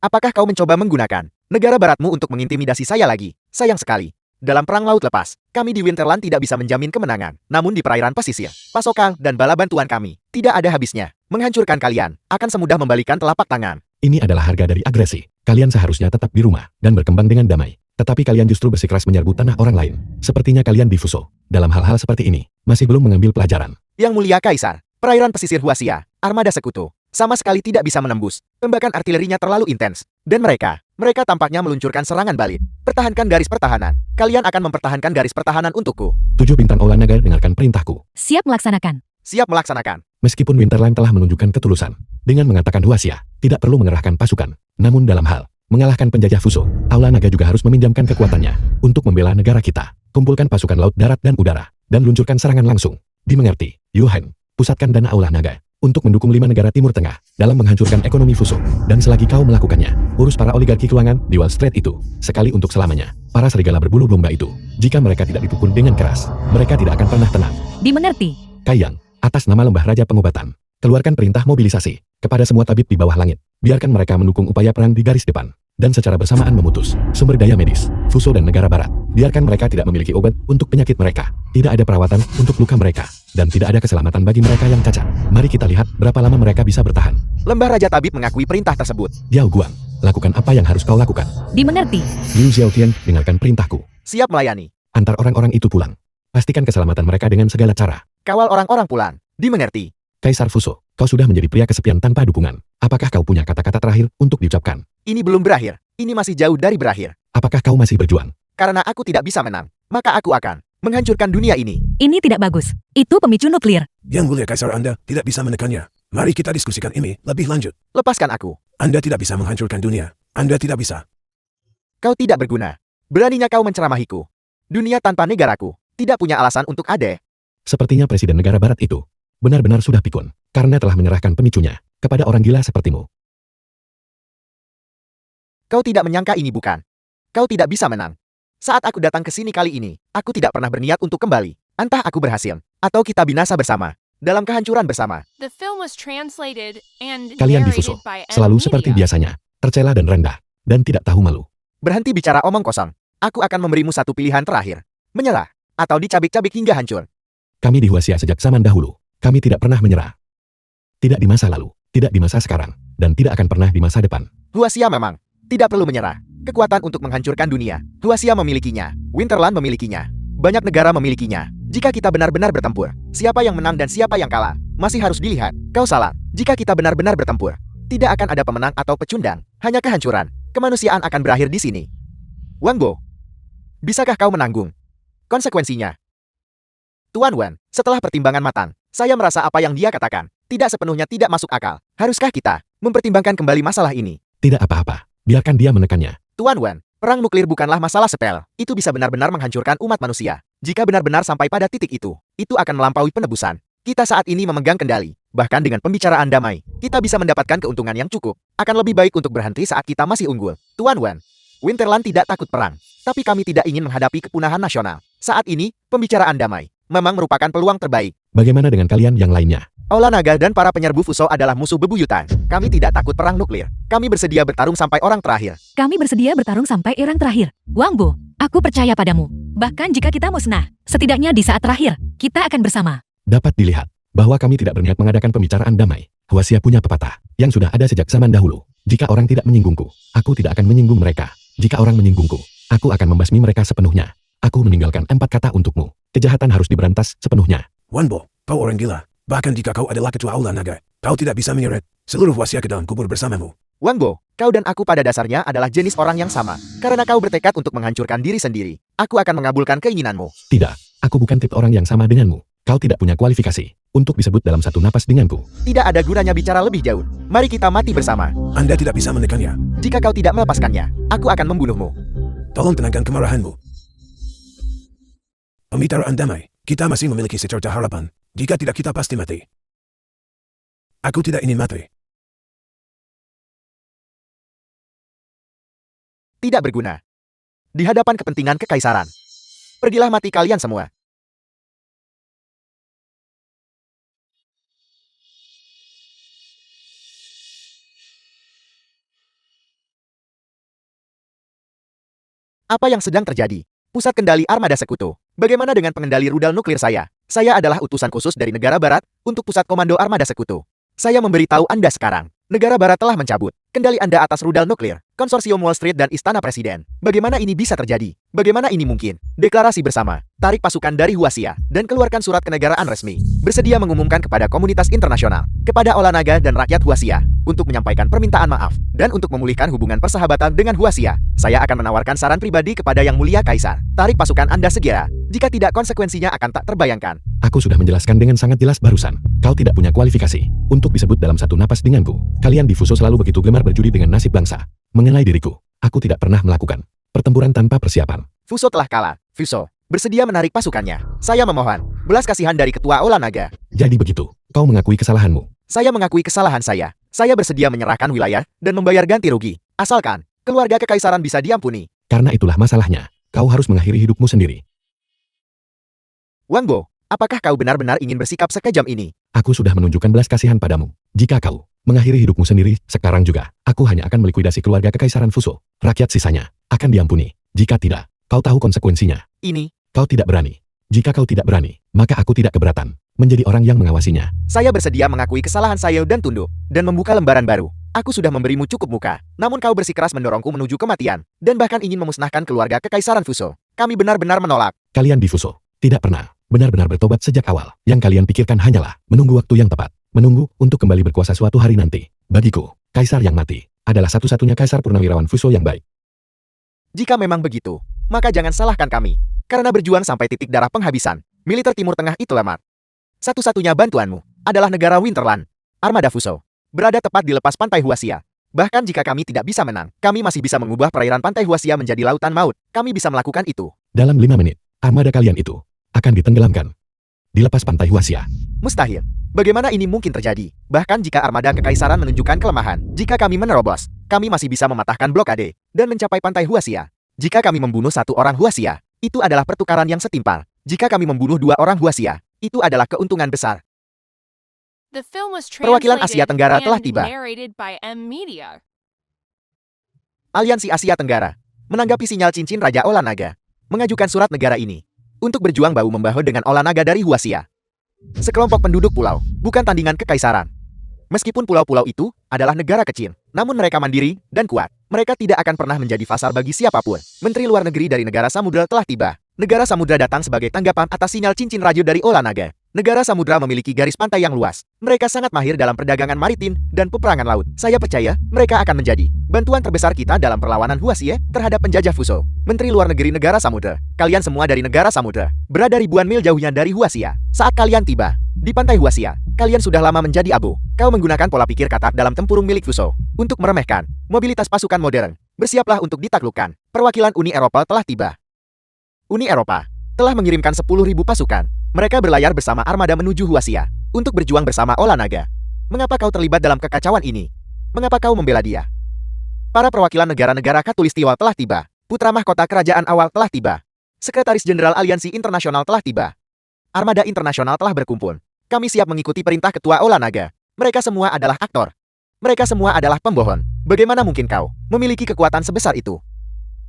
Apakah kau mencoba menggunakan negara baratmu untuk mengintimidasi saya lagi? Sayang sekali. Dalam perang laut lepas, kami di Winterland tidak bisa menjamin kemenangan. Namun di perairan pesisir, pasokan dan bala bantuan kami tidak ada habisnya. Menghancurkan kalian akan semudah membalikan telapak tangan. Ini adalah harga dari agresi. Kalian seharusnya tetap di rumah dan berkembang dengan damai. Tetapi kalian justru bersikeras menyerbu tanah orang lain. Sepertinya kalian di Fuso, dalam hal-hal seperti ini, masih belum mengambil pelajaran. Yang mulia Kaisar, perairan pesisir Huaxia, armada sekutu, sama sekali tidak bisa menembus. Tembakan artilerinya terlalu intens. Dan mereka tampaknya meluncurkan serangan balik. Pertahankan garis pertahanan. Kalian akan mempertahankan garis pertahanan untukku. 7 bintang Aula Naga dengarkan perintahku. Siap melaksanakan. Siap melaksanakan. Meskipun Winterland telah menunjukkan ketulusan dengan mengatakan Huaxia tidak perlu mengerahkan pasukan, namun dalam hal mengalahkan penjajah Fuso, Aula Naga juga harus meminjamkan kekuatannya untuk membela negara kita. Kumpulkan pasukan laut, darat, dan udara, dan luncurkan serangan langsung. Dimengerti, Yuhan. Pusatkan dana Aula Naga untuk mendukung 5 negara Timur Tengah dalam menghancurkan ekonomi Fuso. Dan selagi kau melakukannya, urus para oligarki keuangan di Wall Street itu, sekali untuk selamanya. Para serigala berbulu domba itu, jika mereka tidak dipukul dengan keras, mereka tidak akan pernah tenang. Dimengerti. Kayang, atas nama Lembah Raja Pengobatan, keluarkan perintah mobilisasi kepada semua tabib di bawah langit. Biarkan mereka mendukung upaya perang di garis depan, dan secara bersamaan memutus sumber daya medis Fuso dan negara barat. Biarkan mereka tidak memiliki obat untuk penyakit mereka, tidak ada perawatan untuk luka mereka, dan tidak ada keselamatan bagi mereka yang cacat. Mari kita lihat berapa lama mereka bisa bertahan. Lembah Raja Tabib mengakui perintah tersebut. Yao Guang, lakukan apa yang harus kau lakukan. Dimengerti. Liu Xiaotian, dengarkan perintahku. Siap melayani. Antar orang-orang itu pulang. Pastikan keselamatan mereka dengan segala cara. Kawal orang-orang pulang. Dimengerti. Kaisar Fuso, kau sudah menjadi pria kesepian tanpa dukungan. Apakah kau punya kata-kata terakhir untuk diucapkan? Ini belum berakhir. Ini masih jauh dari berakhir. Apakah kau masih berjuang? Karena aku tidak bisa menang, maka aku akan menghancurkan dunia ini. Ini tidak bagus. Itu pemicu nuklir. Yang mulia Kaisar, Anda tidak bisa menekannya. Mari kita diskusikan ini lebih lanjut. Lepaskan aku. Anda tidak bisa menghancurkan dunia. Anda tidak bisa. Kau tidak berguna. Beraninya kau menceramahiku. Dunia tanpa negaraku tidak punya alasan untuk ada. Sepertinya Presiden negara barat itu benar-benar sudah pikun, karena telah menyerahkan pemicunya kepada orang gila sepertimu. Kau tidak menyangka ini bukan? Kau tidak bisa menang. Saat aku datang ke sini kali ini, aku tidak pernah berniat untuk kembali. Entah aku berhasil, atau kita binasa bersama, dalam kehancuran bersama. The film was translated and Kalian di narrated Fuso by selalu M seperti Media. biasanya, tercela dan rendah, dan tidak tahu malu. Berhenti bicara omong kosong. Aku akan memberimu satu pilihan terakhir. Menyerah, atau dicabik-cabik hingga hancur. Kami di Huaxia sejak zaman dahulu. Kami tidak pernah menyerah. Tidak di masa lalu, tidak di masa sekarang, dan tidak akan pernah di masa depan. Huaxia memang tidak perlu menyerah. Kekuatan untuk menghancurkan dunia, Huaxia memilikinya. Winterland memilikinya. Banyak negara memilikinya. Jika kita benar-benar bertempur, siapa yang menang dan siapa yang kalah, masih harus dilihat. Kau salah. Jika kita benar-benar bertempur, tidak akan ada pemenang atau pecundang. Hanya kehancuran. Kemanusiaan akan berakhir di sini. Wang Bo, bisakah kau menanggung konsekuensinya? Tuan Wen, setelah pertimbangan matang, saya merasa apa yang dia katakan tidak sepenuhnya tidak masuk akal. Haruskah kita mempertimbangkan kembali masalah ini? Tidak apa-apa, biarkan dia menekannya. Tuan Wen, perang nuklir bukanlah masalah sepele. Itu bisa benar-benar menghancurkan umat manusia. Jika benar-benar sampai pada titik itu akan melampaui penebusan. Kita saat ini memegang kendali. Bahkan dengan pembicaraan damai, kita bisa mendapatkan keuntungan yang cukup. Akan lebih baik untuk berhenti saat kita masih unggul. Tuan Wen, Winterland tidak takut perang. Tapi kami tidak ingin menghadapi kepunahan nasional. Saat ini, pembicaraan damai memang merupakan peluang terbaik. Bagaimana dengan kalian yang lainnya? Aula Naga dan para penyerbu Fuso adalah musuh bebuyutan. Kami tidak takut perang nuklir. Kami bersedia bertarung sampai orang terakhir. Kami bersedia bertarung sampai orang terakhir. Wang Bo, aku percaya padamu. Bahkan jika kita musnah, setidaknya di saat terakhir, kita akan bersama. Dapat dilihat bahwa kami tidak berniat mengadakan pembicaraan damai. Huaxia punya pepatah yang sudah ada sejak zaman dahulu. Jika orang tidak menyinggungku, aku tidak akan menyinggung mereka. Jika orang menyinggungku, aku akan membasmi mereka sepenuhnya. Aku meninggalkan 4 kata untukmu. Kejahatan harus diberantas sepenuhnya. Wanbo, kau orang gila. Bahkan jika kau adalah ketua Aula Naga, kau tidak bisa menyeret seluruh Huaxia ke dalam kubur bersamamu. Wang Bo, kau dan aku pada dasarnya adalah jenis orang yang sama. Karena kau bertekad untuk menghancurkan diri sendiri, aku akan mengabulkan keinginanmu. Tidak, aku bukan tipe orang yang sama denganmu. Kau tidak punya kualifikasi untuk disebut dalam satu napas denganku. Tidak ada gunanya bicara lebih jauh. Mari kita mati bersama. Anda tidak bisa menekannya. Jika kau tidak melepaskannya, aku akan membunuhmu. Tolong tenangkan kemarahanmu. Pembicaraan damai. Kita masih memiliki secerca harapan. Jika tidak kita pasti mati. Aku tidak ingin mati. Tidak berguna. Di hadapan kepentingan kekaisaran. Pergilah mati kalian semua. Apa yang sedang terjadi? Pusat kendali armada sekutu. Bagaimana dengan pengendali rudal nuklir saya? Saya adalah utusan khusus dari negara barat untuk pusat komando armada sekutu. Saya memberitahu Anda sekarang. Negara barat telah mencabut kendali Anda atas rudal nuklir, konsorsium Wall Street dan Istana Presiden. Bagaimana ini bisa terjadi? Bagaimana ini mungkin? Deklarasi bersama, tarik pasukan dari Huaxia, dan keluarkan surat kenegaraan resmi. Bersedia mengumumkan kepada komunitas internasional, kepada olahraga dan rakyat Huaxia, untuk menyampaikan permintaan maaf, dan untuk memulihkan hubungan persahabatan dengan Huaxia. Saya akan menawarkan saran pribadi kepada Yang Mulia Kaisar. Tarik pasukan Anda segera. Jika tidak, konsekuensinya akan tak terbayangkan. Aku sudah menjelaskan dengan sangat jelas barusan. Kau tidak punya kualifikasi untuk disebut dalam satu napas denganku. Kalian di Fuso selalu begitu gemar berjudi dengan nasib bangsa. Mengenai diriku, aku tidak pernah melakukan pertempuran tanpa persiapan. Fuso telah kalah. Fuso bersedia menarik pasukannya. Saya memohon belas kasihan dari Ketua Olahraga. Jadi begitu, kau mengakui kesalahanmu. Saya mengakui kesalahan saya. Saya bersedia menyerahkan wilayah dan membayar ganti rugi. Asalkan keluarga kekaisaran bisa diampuni. Karena itulah masalahnya. Kau harus mengakhiri hidupmu sendiri. Wang Bo, apakah kau benar-benar ingin bersikap sekejam ini? Aku sudah menunjukkan belas kasihan padamu. Jika kau mengakhiri hidupmu sendiri, sekarang juga, aku hanya akan melikuidasi keluarga kekaisaran Fuso. Rakyat sisanya akan diampuni. Jika tidak, kau tahu konsekuensinya. Ini, Kau tidak berani. Jika kau tidak berani, maka aku tidak keberatan menjadi orang yang mengawasinya. saya bersedia mengakui kesalahan saya dan tunduk, dan membuka lembaran baru. Aku sudah memberimu cukup muka, namun kau bersikeras mendorongku menuju kematian, dan bahkan ingin memusnahkan keluarga kekaisaran Fuso. Kami benar-benar menolak. Kalian di Fuso tidak pernah benar-benar bertobat sejak awal. Yang kalian pikirkan hanyalah menunggu waktu yang tepat, menunggu untuk kembali berkuasa suatu hari nanti. Bagiku, kaisar yang mati adalah satu-satunya kaisar purnawirawan Fuso yang baik. Jika memang begitu, maka jangan salahkan kami. Karena berjuang sampai titik darah penghabisan, militer Timur Tengah itu lemah. Satu-satunya bantuanmu adalah negara Winterland, armada Fuso, berada tepat di lepas pantai Huaxia. Bahkan jika kami tidak bisa menang, kami masih bisa mengubah perairan pantai Huaxia menjadi lautan maut. Kami bisa melakukan itu. Dalam 5 menit, armada kalian itu akan ditenggelamkan di lepas pantai Huaxia. Mustahil. Bagaimana ini mungkin terjadi? Bahkan jika armada kekaisaran menunjukkan kelemahan, jika kami menerobos, kami masih bisa mematahkan blokade dan mencapai pantai Huaxia. Jika kami membunuh satu orang Huaxia, itu adalah pertukaran yang setimpal. Jika kami membunuh 2 orang Huaxia, itu adalah keuntungan besar. The film was Perwakilan Asia translated Tenggara telah and tiba. narrated by M Media. Aliansi Asia Tenggara menanggapi sinyal cincin Raja Olahraga, mengajukan surat negara ini untuk berjuang bahu-membahu dengan Olahraga dari Huaxia. Sekelompok penduduk pulau, bukan tandingan kekaisaran. Meskipun pulau-pulau itu adalah negara kecil, namun mereka mandiri dan kuat. Mereka tidak akan pernah menjadi pasar bagi siapapun. Menteri Luar Negeri dari negara samudra telah tiba. Negara samudra datang sebagai tanggapan atas sinyal cincin rajo dari Olahraga. Negara samudra memiliki garis pantai yang luas. Mereka sangat mahir dalam perdagangan maritim dan peperangan laut. Saya percaya mereka akan menjadi bantuan terbesar kita dalam perlawanan Huaxia terhadap penjajah Fuso. Menteri Luar Negeri negara samudra, kalian semua dari negara samudra, berada ribuan mil jauhnya dari Huaxia. Saat kalian tiba di pantai Huaxia, kalian sudah lama menjadi abu. Kau menggunakan pola pikir katak dalam tempurung milik Fuso untuk meremehkan mobilitas pasukan modern. Bersiaplah untuk ditaklukkan. Perwakilan Uni Eropa telah tiba. Uni Eropa telah mengirimkan 10.000 pasukan. Mereka berlayar bersama armada menuju Huaxia untuk berjuang bersama Olahraga. Mengapa kau terlibat dalam kekacauan ini? Mengapa kau membela dia? Para perwakilan negara-negara Khatulistiwa telah tiba. Putra mahkota kerajaan awal telah tiba. Sekretaris Jenderal Aliansi Internasional telah tiba. Armada internasional telah berkumpul. Kami siap mengikuti perintah Ketua Olahraga. Mereka semua adalah aktor. Mereka semua adalah pembohong. Bagaimana mungkin kau memiliki kekuatan sebesar itu?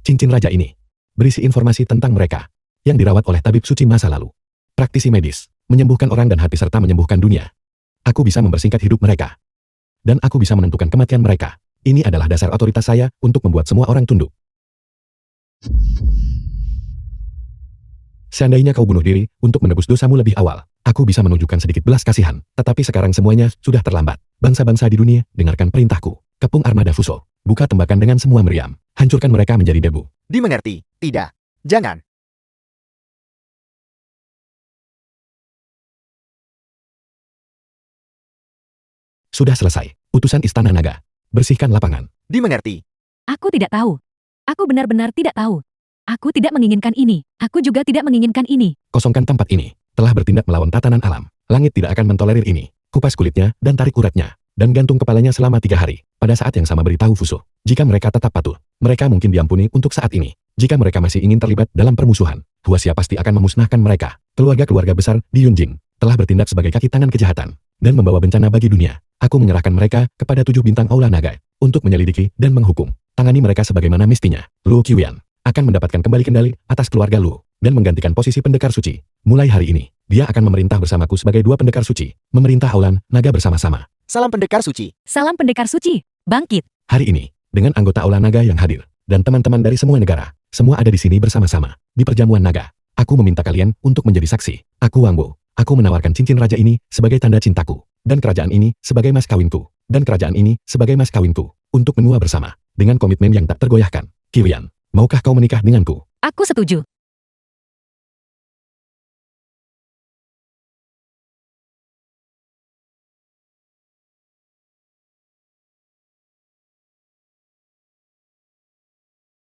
Cincin raja ini berisi informasi tentang mereka yang dirawat oleh tabib suci masa lalu. Praktisi medis, menyembuhkan orang dan hati serta menyembuhkan dunia. Aku bisa mempersingkat hidup mereka. Dan aku bisa menentukan kematian mereka. Ini adalah dasar otoritas saya untuk membuat semua orang tunduk. Seandainya kau bunuh diri untuk menebus dosamu lebih awal, aku bisa menunjukkan sedikit belas kasihan. Tetapi sekarang semuanya sudah terlambat. Bangsa-bangsa di dunia, dengarkan perintahku. Kepung armada Fuso. Buka tembakan dengan semua meriam. Hancurkan mereka menjadi debu. Dimengerti? Tidak. Jangan. Sudah selesai. Utusan Istana Naga. Bersihkan lapangan. Dimengerti? Aku tidak tahu. Aku benar-benar tidak tahu. Aku tidak menginginkan ini. Aku juga tidak menginginkan ini. Kosongkan tempat ini. Telah bertindak melawan tatanan alam. Langit tidak akan mentolerir ini. Kupas kulitnya dan tarik uratnya. Dan gantung kepalanya selama 3 hari. Pada saat yang sama beritahu Fuso. Jika mereka tetap patuh, mereka mungkin diampuni untuk saat ini. Jika mereka masih ingin terlibat dalam permusuhan, Huaxia pasti akan memusnahkan mereka. Keluarga-keluarga besar di Yunjing telah bertindak sebagai kaki tangan kejahatan dan membawa bencana bagi dunia. Aku menyerahkan mereka kepada 7 bintang Aula Naga untuk menyelidiki dan menghukum. Tangani mereka sebagaimana mestinya. Lu Qiuyan akan mendapatkan kembali kendali atas keluarga Lu dan menggantikan posisi pendekar suci. Mulai hari ini, dia akan memerintah bersamaku sebagai 2 pendekar suci, memerintah Aula Naga bersama-sama. Salam pendekar suci. Salam pendekar suci. Bangkit. Hari ini, dengan anggota Aula Naga yang hadir dan teman-teman dari semua negara, semua ada di sini bersama-sama di perjamuan naga. Aku meminta kalian untuk menjadi saksi. Aku Wang Bo. Aku menawarkan cincin raja ini sebagai tanda cintaku, dan kerajaan ini sebagai mas kawinku, dan kerajaan ini sebagai mas kawinku, untuk menua bersama, dengan komitmen yang tak tergoyahkan. Qiuyan, maukah kau menikah denganku? Aku setuju.